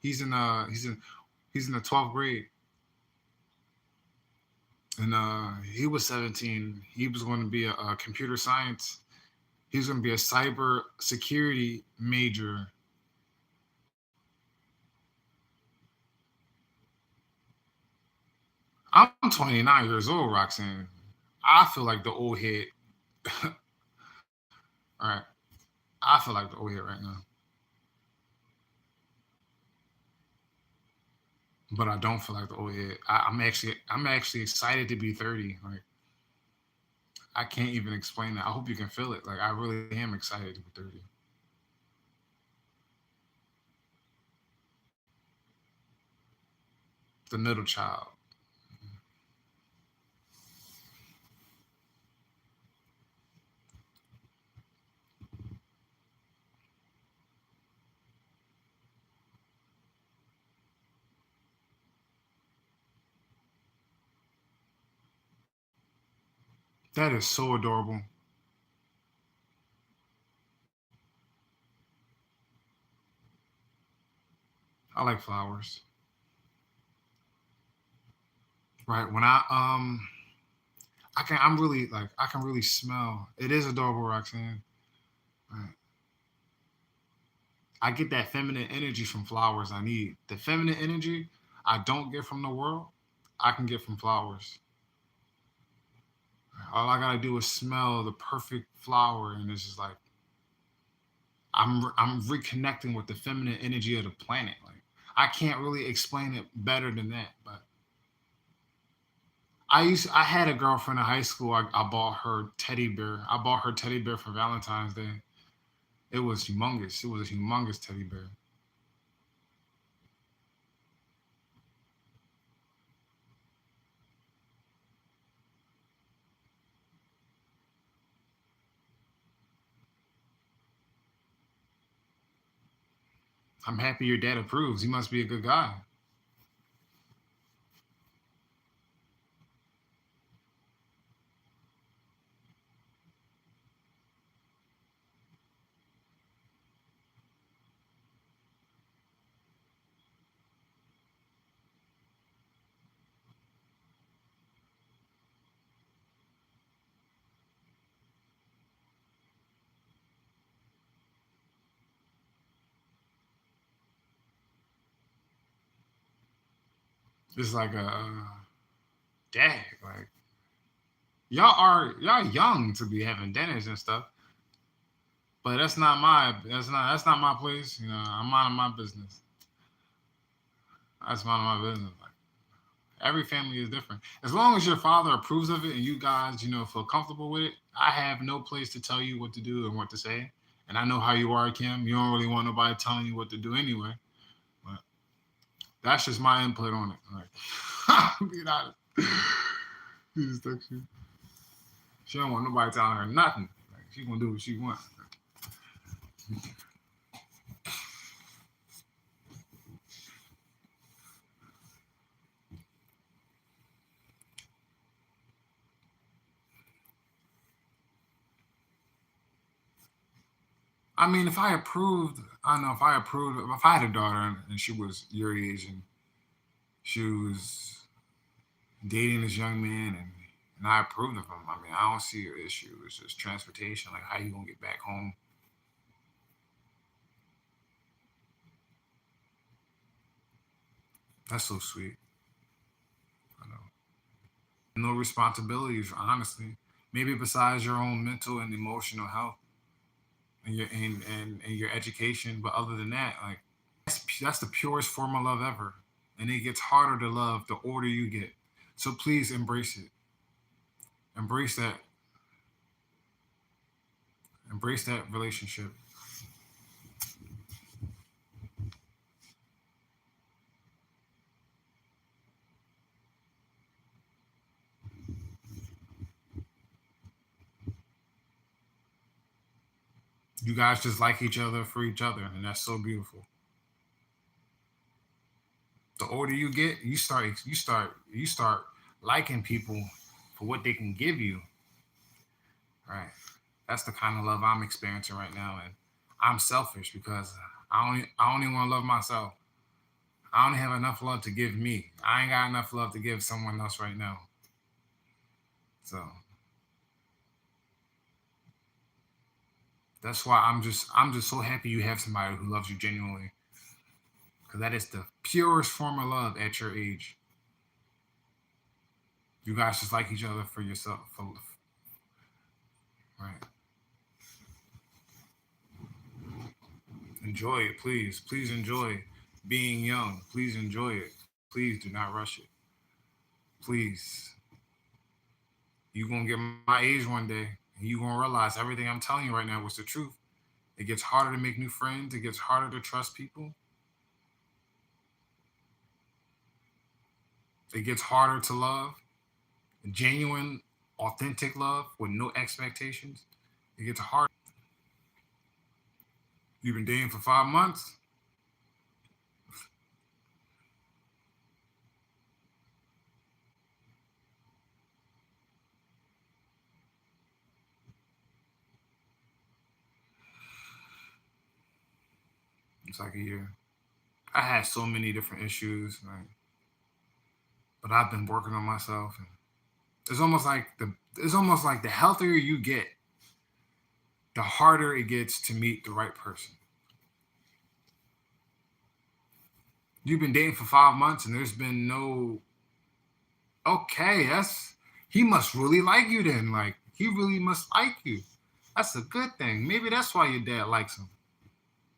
He's in the 12th grade, and he was 17. He was going to be a computer science. He was going to be a cyber security major. I'm 29 years old, Roxanne. I feel like the old head. All right, I feel like the old head right now, but I don't feel like the old head. I'm actually excited to be 30. Like I can't even explain that. I hope you can feel it. Like I really am excited to be 30. The middle child. That is so adorable. I like flowers. Right. When I'm really like I can really smell. It is adorable, Roxanne. Right. I get that feminine energy from flowers. I need the feminine energy I don't get from the world. I can get from flowers. All I gotta do is smell the perfect flower, and it's just like I'm reconnecting with the feminine energy of the planet. Like I can't really explain it better than that. But I had a girlfriend in high school. I bought her teddy bear. I bought her teddy bear for Valentine's Day. It was humongous. It was a humongous teddy bear. I'm happy your dad approves. He must be a good guy. It's like a dad. Like y'all young to be having dinners and stuff, but that's not my place. I'm minding my business. That's minding my business. Like every family is different. As long as your father approves of it and you guys, feel comfortable with it, I have no place to tell you what to do and what to say. And I know how you are, Kim. You don't really want nobody telling you what to do anyway. But that's just my input on it. Like, being honest. She just text you. She don't want nobody telling her nothing. Like, she gonna do what she wants. I mean, if I approved, I don't know if I approved. If I had a daughter and she was your age and she was dating this young man and I approved of him, I mean, I don't see an issue. It's just transportation. Like, how you gonna get back home? That's so sweet. I know. No responsibilities, honestly. Maybe besides your own mental and emotional health and your education, but other than that, like that's the purest form of love ever. And it gets harder to love the older you get. So please embrace it. Embrace that. Embrace that relationship. You guys just like each other for each other, and that's so beautiful. The older you get, you start liking people for what they can give you. Right. That's the kind of love I'm experiencing right now, and I'm selfish because I only want to love myself. I only have enough love to give me. I ain't got enough love to give someone else right now. So that's why I'm just so happy you have somebody who loves you genuinely, because that is the purest form of love at your age. You guys just like each other for yourself. Right. Enjoy it, please. Please enjoy being young. Please enjoy it. Please do not rush it. Please. You're gonna get my age one day, and you're gonna realize everything I'm telling you right now was the truth. It gets harder to make new friends. It gets harder to trust people. It gets harder to love. Genuine, authentic love with no expectations. It gets harder. You've been dating for 5 months. It's like a year. I had so many different issues, like, but I've been working on myself. And it's almost like the healthier you get, the harder it gets to meet the right person. You've been dating for 5 months and there's been no, okay, he must really like you then. Like, he really must like you. That's a good thing. Maybe that's why your dad likes him.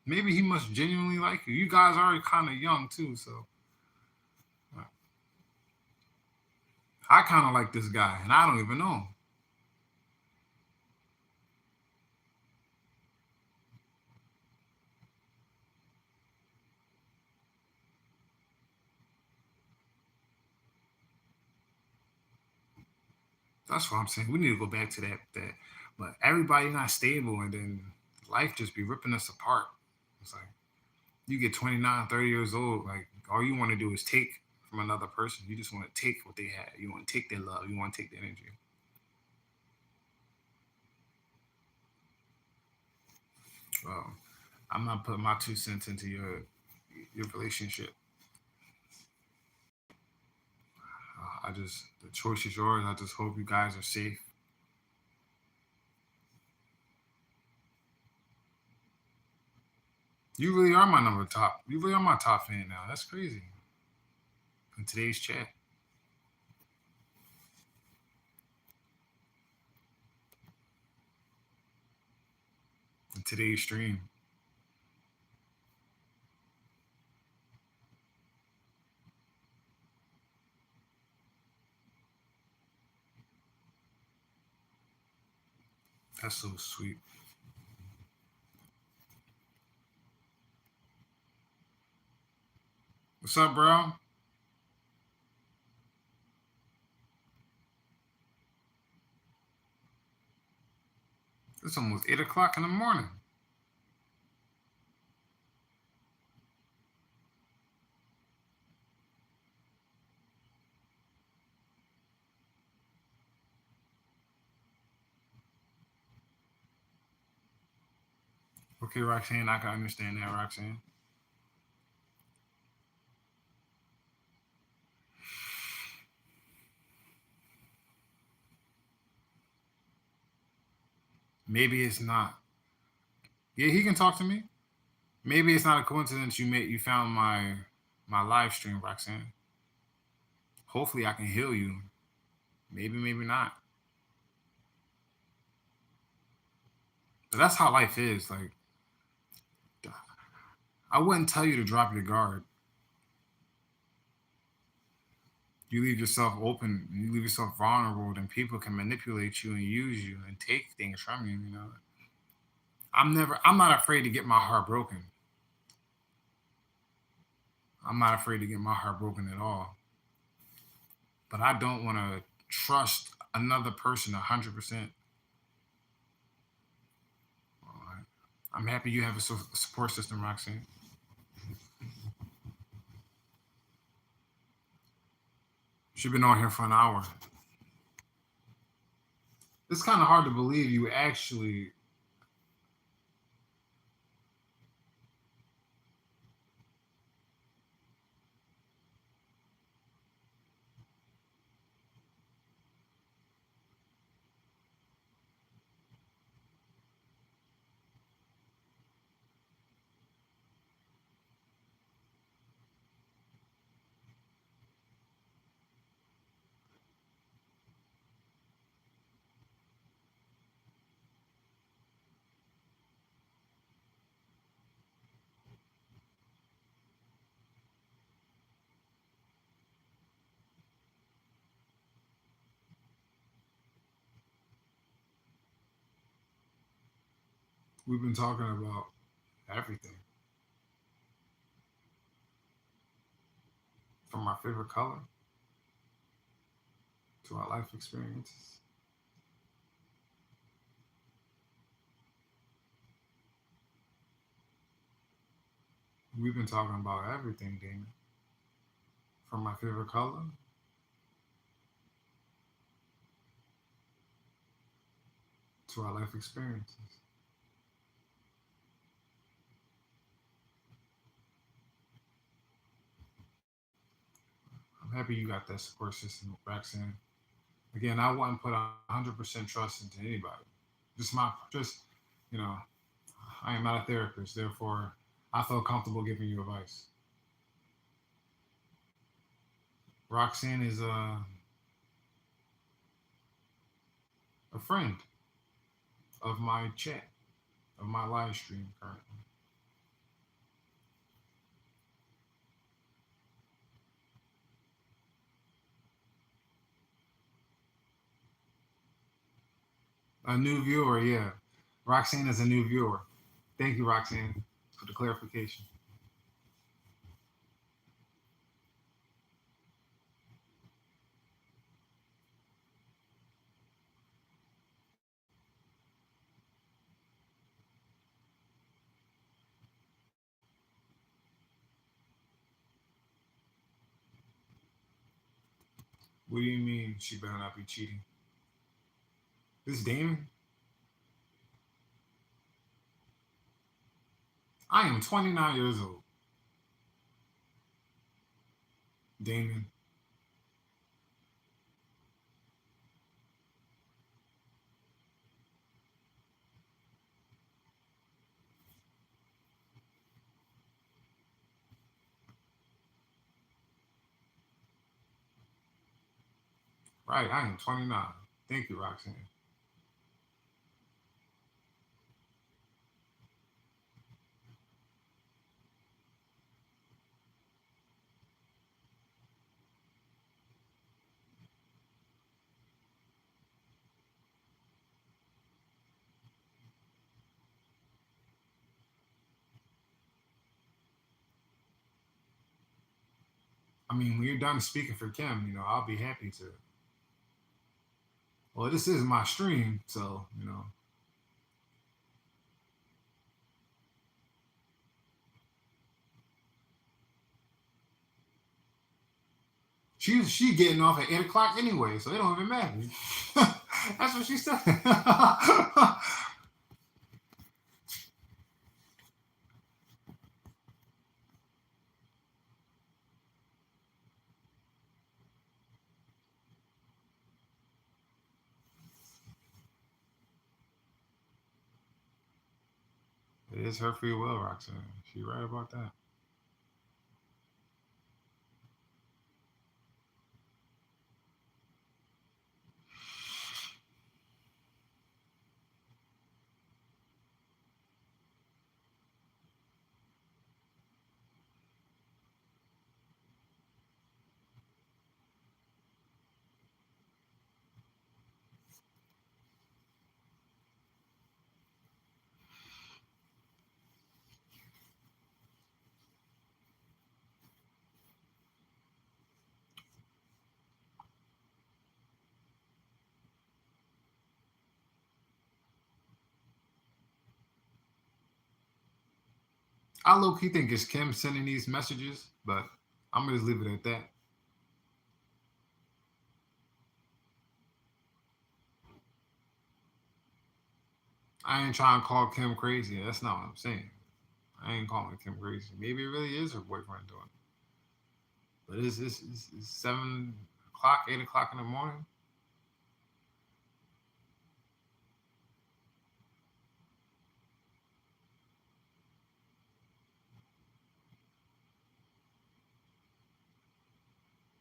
Maybe he must genuinely like you. You guys are kind of young too, so I kind of like this guy, and I don't even know him. That's what I'm saying. We need to go back to that. But everybody not stable, and then life just be ripping us apart. It's like You get 29, 30 years old, like all you want to do is take from another person. You just want to take what they had. You want to take their love. You want to take their energy. Well, I'm not putting my 2 cents into your relationship. I just the choice is yours. I just hope you guys are safe. You really are my number top. You really are my top fan now. That's crazy. In today's chat, in today's stream, that's so sweet. What's up, bro? It's almost 8 o'clock in the morning. Okay, Roxanne, I can understand that, Roxanne. Maybe it's not. Yeah, he can talk to me. Maybe it's not a coincidence you found my live stream, Roxanne. Hopefully I can heal you. Maybe, maybe not. But that's how life is. Like I wouldn't tell you to drop your guard. You leave yourself open, you leave yourself vulnerable, then people can manipulate you and use you and take things from you, you know. I'm not afraid to get my heart broken. I'm not afraid to get my heart broken at all. But I don't want to trust another person 100%. I'm happy you have a support system, Roxanne. She's been on here for an hour. It's kind of hard to believe you actually. We've been talking about everything from my favorite color to our life experiences. We've been talking about everything, Damon. From my favorite color to our life experiences. I'm happy you got that support system, Roxanne. Again, I wouldn't put 100% trust into anybody. Just, you know, I am not a therapist, therefore, I feel comfortable giving you advice. Roxanne is a friend of my chat, of my live stream currently. A new viewer, yeah. Roxanne is a new viewer. Thank you, Roxanne, for the clarification. What do you mean she better not be cheating? This Damon? I am 29 years old. Damon. Right, I am 29. Thank you, Roxanne. I mean, when you're done speaking for Kim, I'll be happy to. Well, this is my stream, so. She getting off at 8 o'clock anyway, so it don't even matter. That's what she said. It is her free will, Roxanne. She right about that. I low key think it's Kim sending these messages, but I'm gonna just leave it at that. I ain't trying to call Kim crazy. That's not what I'm saying. I ain't calling Kim crazy. Maybe it really is her boyfriend doing it. But it's 7 o'clock, 8 o'clock in the morning.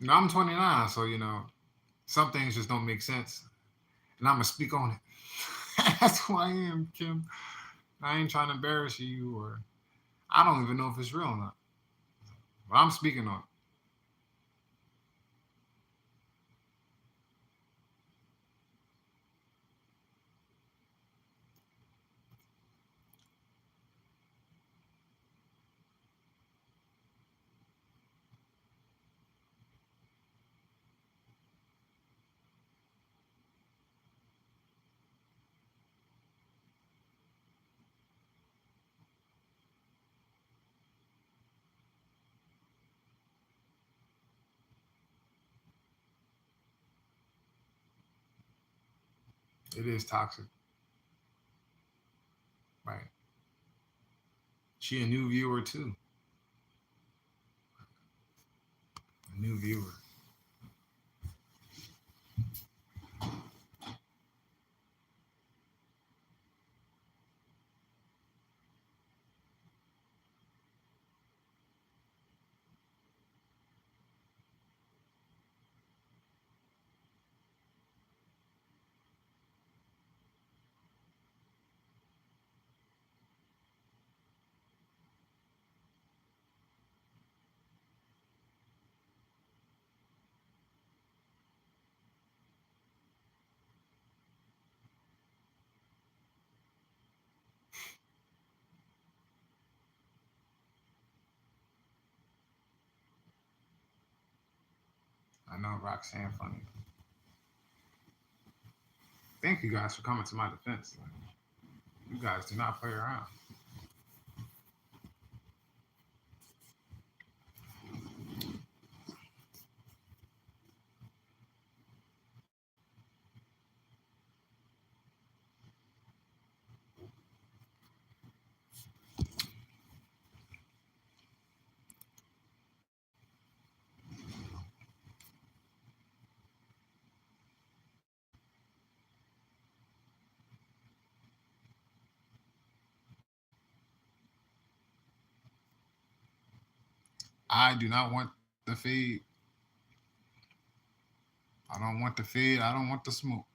I'm 29, so some things just don't make sense, and I'm gonna speak on it. That's who I am, Kim. I ain't trying to embarrass you, or I don't even know if it's real or not. But I'm speaking on it. It is toxic, right? She a new viewer too. A new viewer. I know Roxanne funny. Thank you guys for coming to my defense. You guys do not play around. I do not want the fade. I don't want the fade. I don't want the smoke.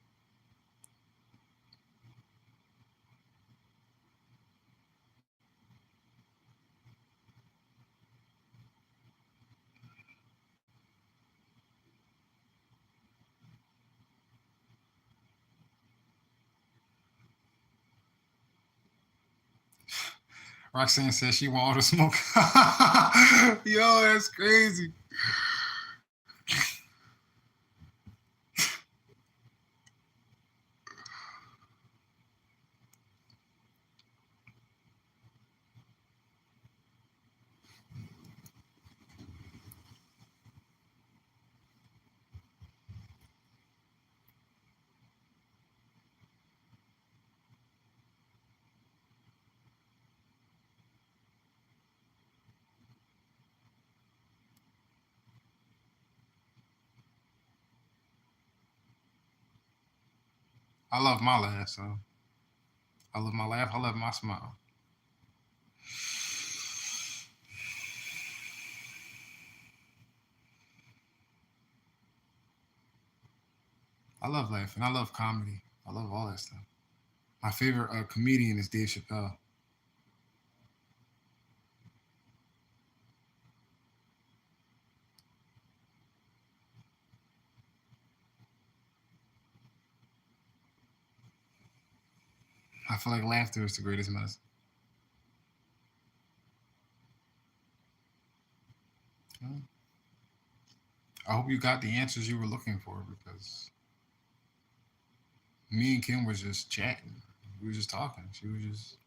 Roxanne says she want all the smoke. Yo, that's crazy. I love my laugh, so I love my laugh. I love my smile. I love laughing. I love comedy. I love all that stuff. My favorite comedian is Dave Chappelle. I feel like laughter is the greatest medicine. Yeah. I hope you got the answers you were looking for because me and Kim was just chatting. We were just talking. She was just.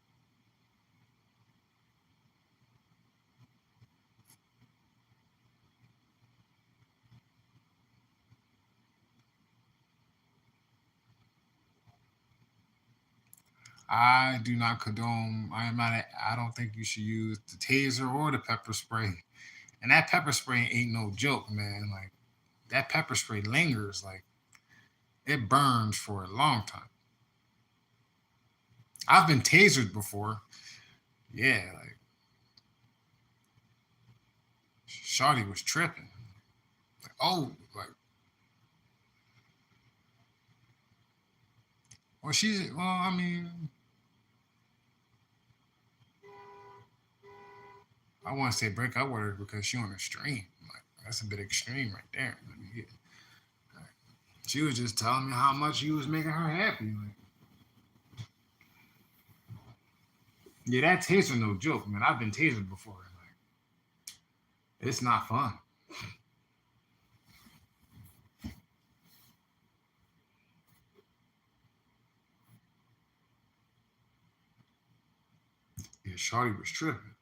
I do not condone. I am not. I don't think you should use the taser or the pepper spray. And that pepper spray ain't no joke, man. Like that pepper spray lingers. Like it burns for a long time. I've been tasered before. Yeah, like Shawty was tripping. Like, oh, like, well, she's, well, I mean, I want to say break up with her because she on a stream. Like, that's a bit extreme right there. I mean, yeah. Like, she was just telling me how much you was making her happy. Like, yeah, that taser no joke, man. I've been tasered before. Like, it's not fun. Yeah, Shawty was tripping.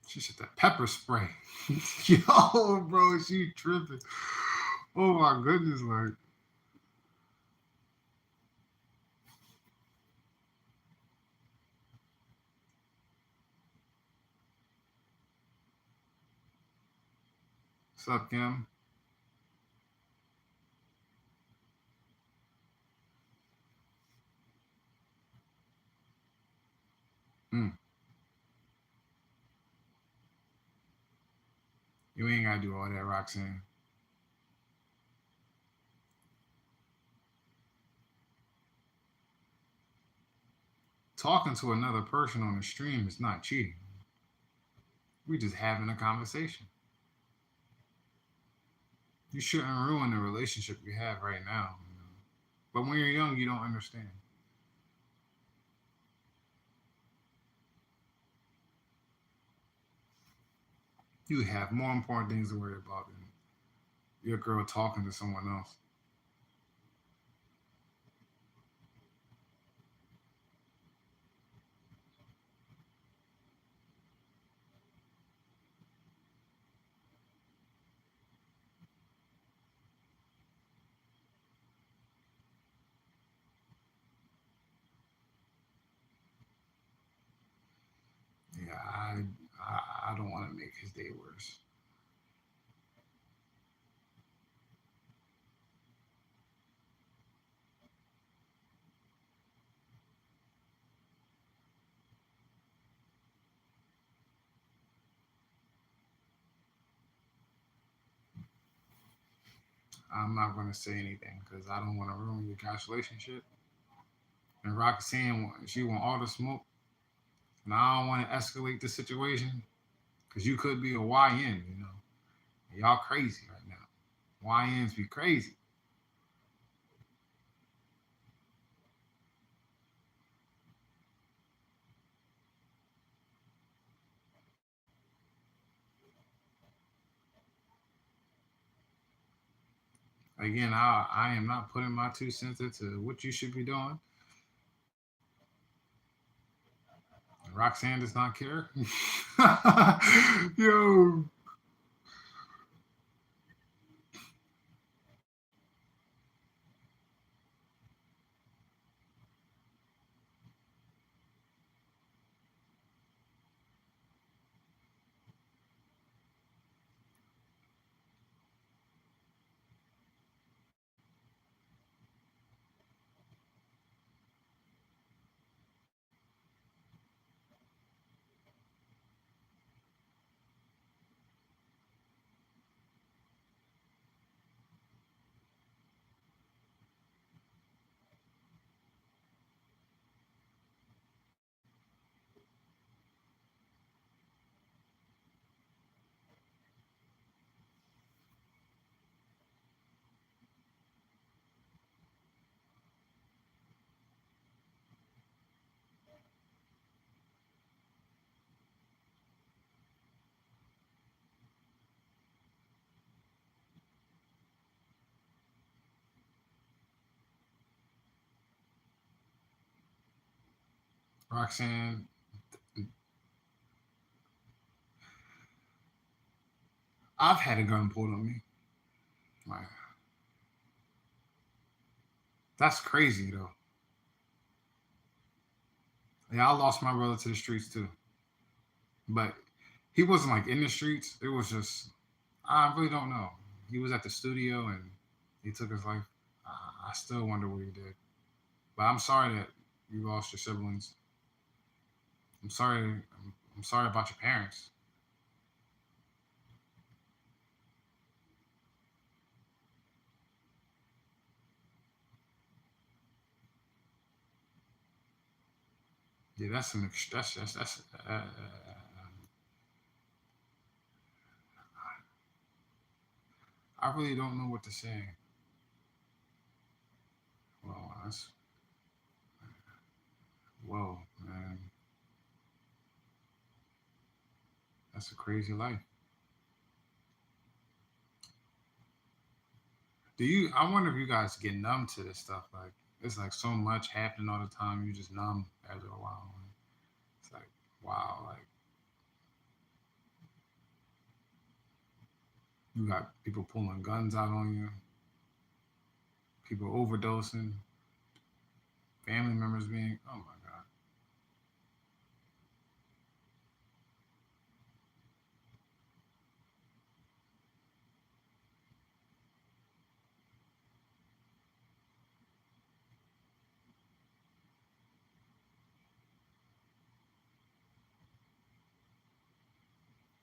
She said that pepper spray. Yo, bro, she tripping. Oh my goodness, like, what's up, Kim? Mm, you ain't gotta do all that, Roxanne. Talking to another person on the stream is not cheating. We just having a conversation. You shouldn't ruin the relationship you have right now. You know? But when you're young, you don't understand. You have more important things to worry about than your girl talking to someone else. Yeah, I don't want to make his day worse. I'm not gonna say anything because I don't want to ruin your guys' relationship. And Roxanne, she want all the smoke, and I don't want to escalate the situation because you could be a YN, you know. And y'all crazy right now. YNs be crazy. Again, I am not putting my 2 cents into what you should be doing. Roxanne does not care. Yo, Roxanne, I've had a gun pulled on me. Like, that's crazy though. Yeah, I lost my brother to the streets too, but he wasn't like in the streets. It was just I really don't know. He was at the studio and he took his life. I still wonder what he did. But I'm sorry that you lost your siblings. I'm sorry. I'm sorry about your parents. Yeah, that's an that's I really don't know what to say. Well, that's whoa, man. That's a crazy life. Do you? I wonder if you guys get numb to this stuff. Like it's like so much happening all the time. You just numb after a while. It's like wow, like you got people pulling guns out on you, people overdosing, family members being. Oh my god.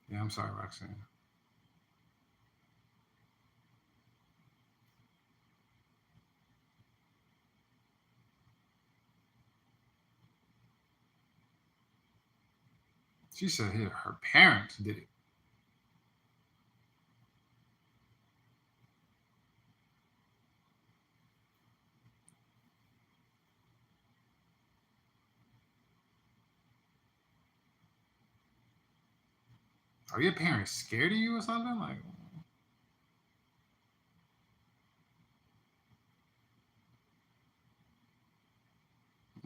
Yeah, I'm sorry, Roxanne. She said her parents did it. Are your parents scared of you or something? Like,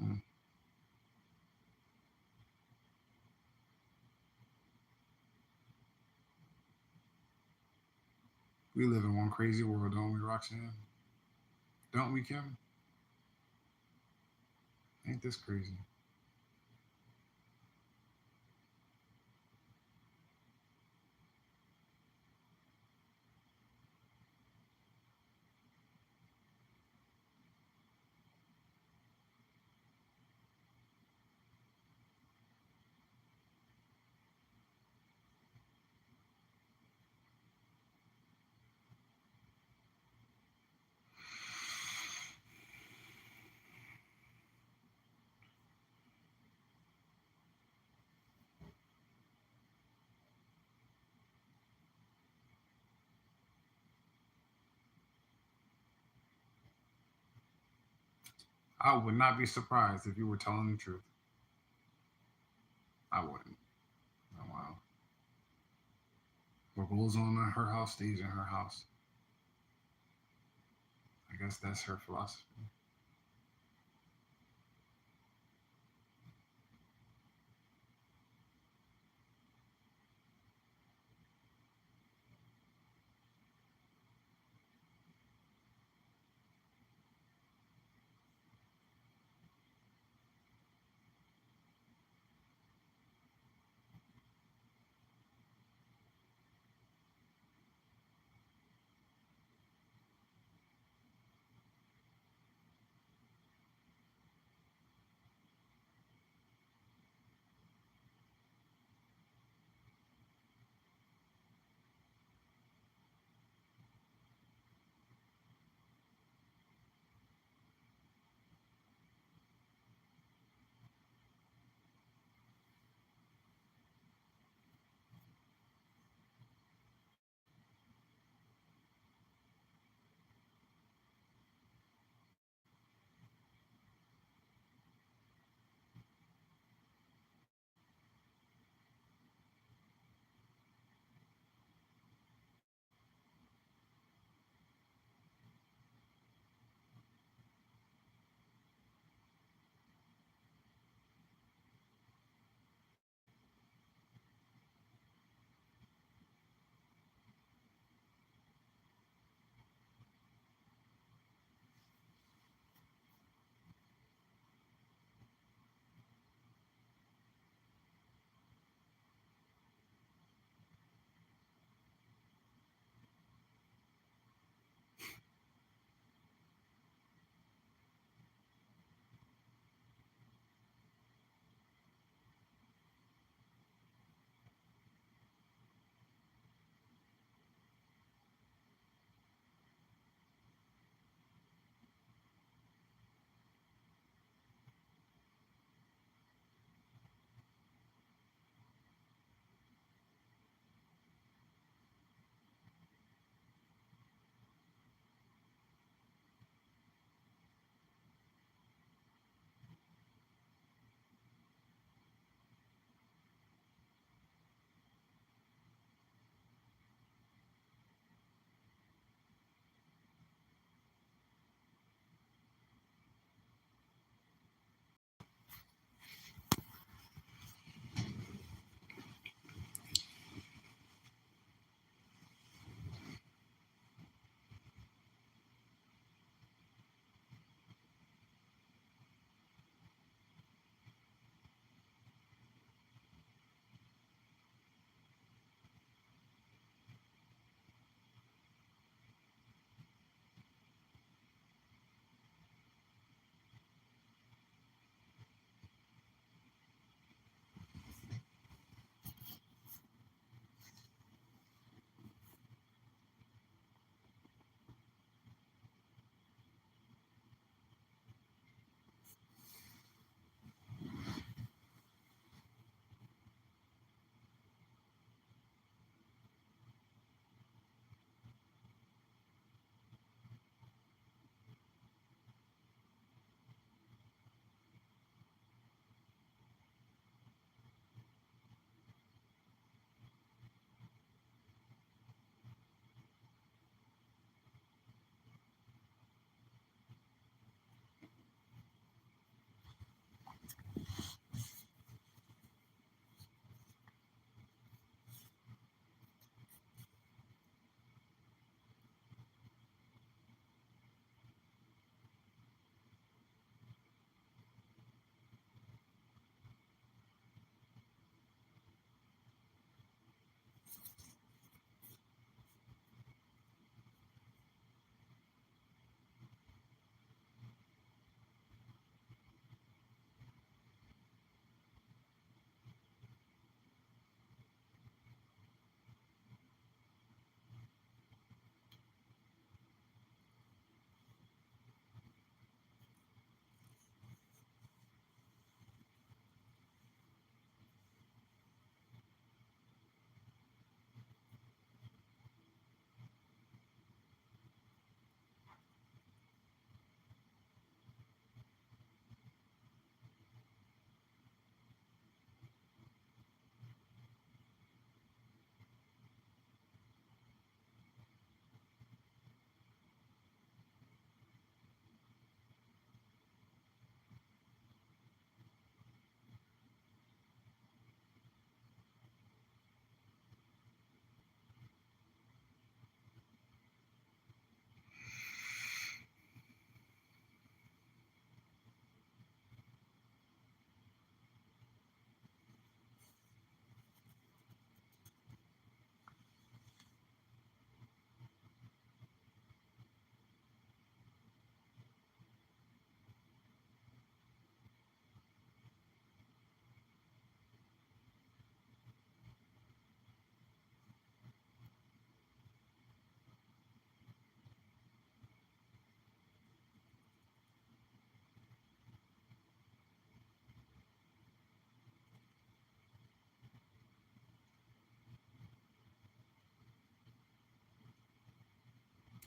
mm, we live in one crazy world, don't we, Roxanne? Don't we, Kim? Ain't this crazy? I would not be surprised if you were telling the truth. I wouldn't. Oh, wow. What goes on in her house stays in her house. I guess that's her philosophy.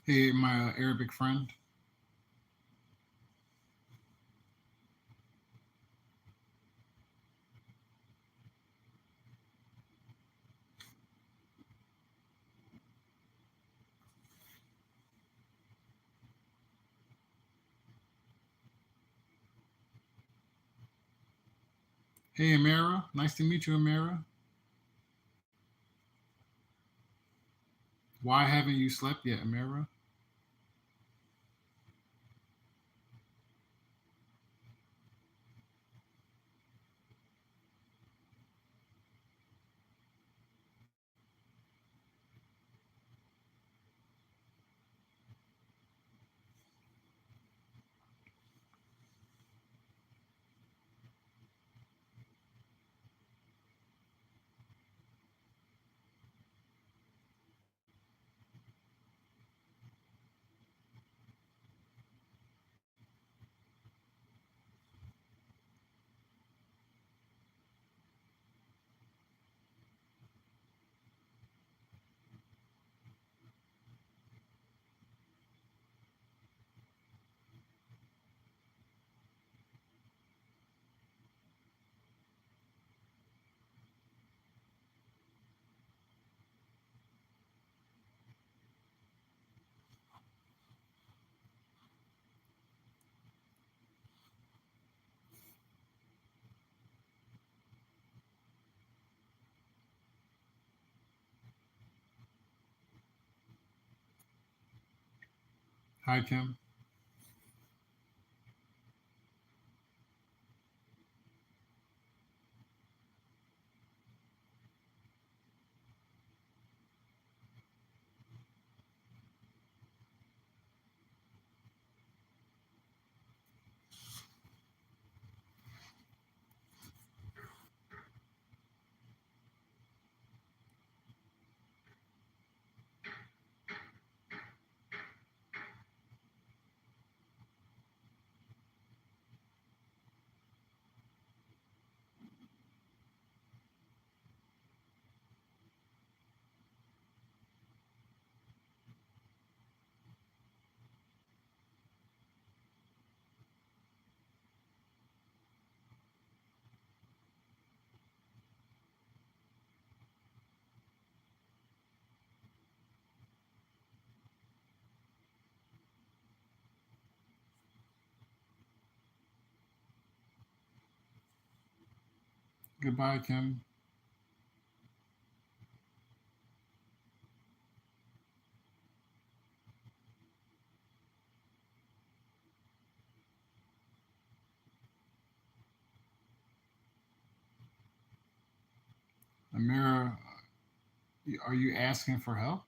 Hey, my Arabic friend. Hey, Amira. Nice to meet you, Amira. Why haven't you slept yet, Amira? Hi, Kim. Goodbye, Kim. Amira, are you asking for help?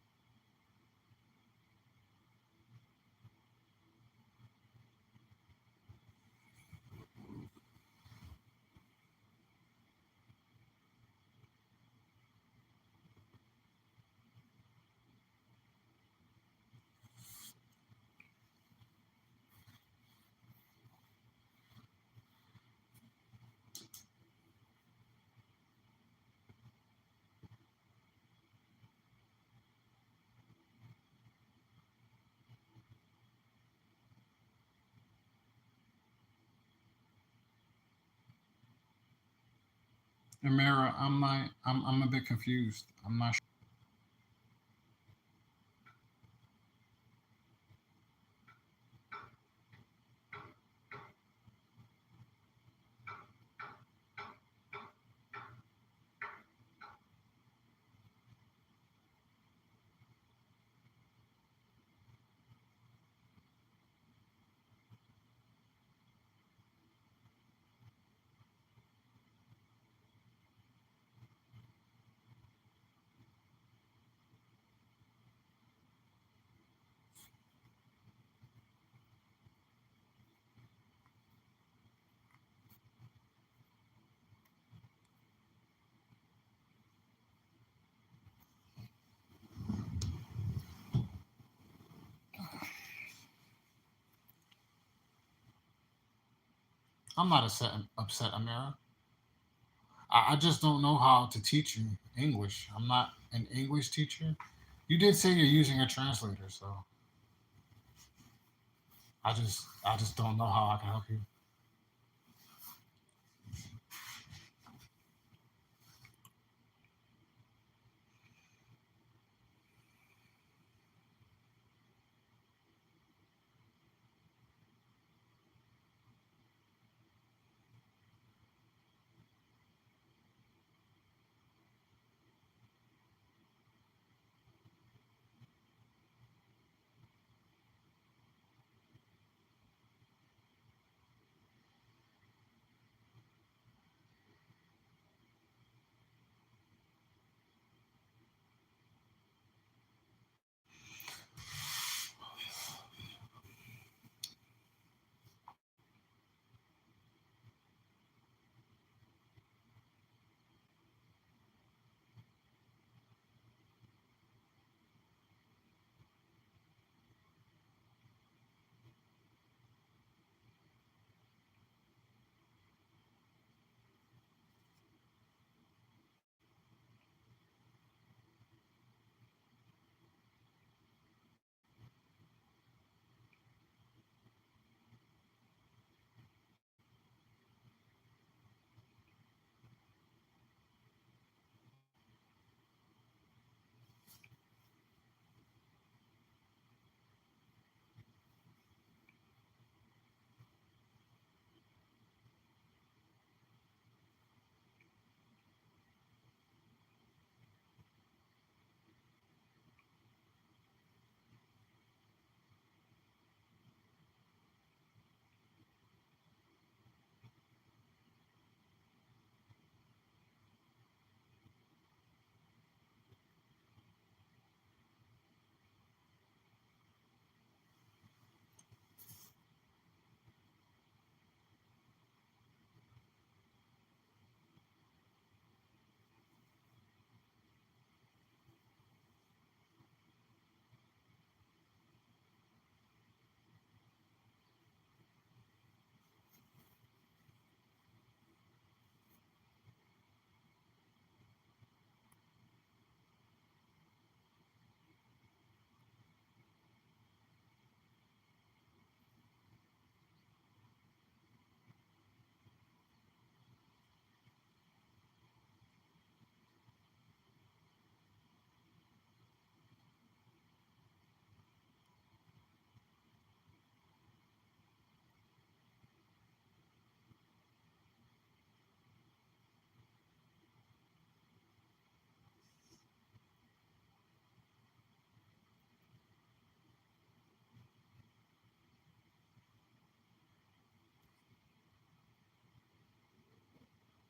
Amira, I'm a bit confused. I'm not sure. I'm not upset, Amira. I just don't know how to teach you English. I'm not an English teacher. You did say you're using a translator, so. I just don't know how I can help you.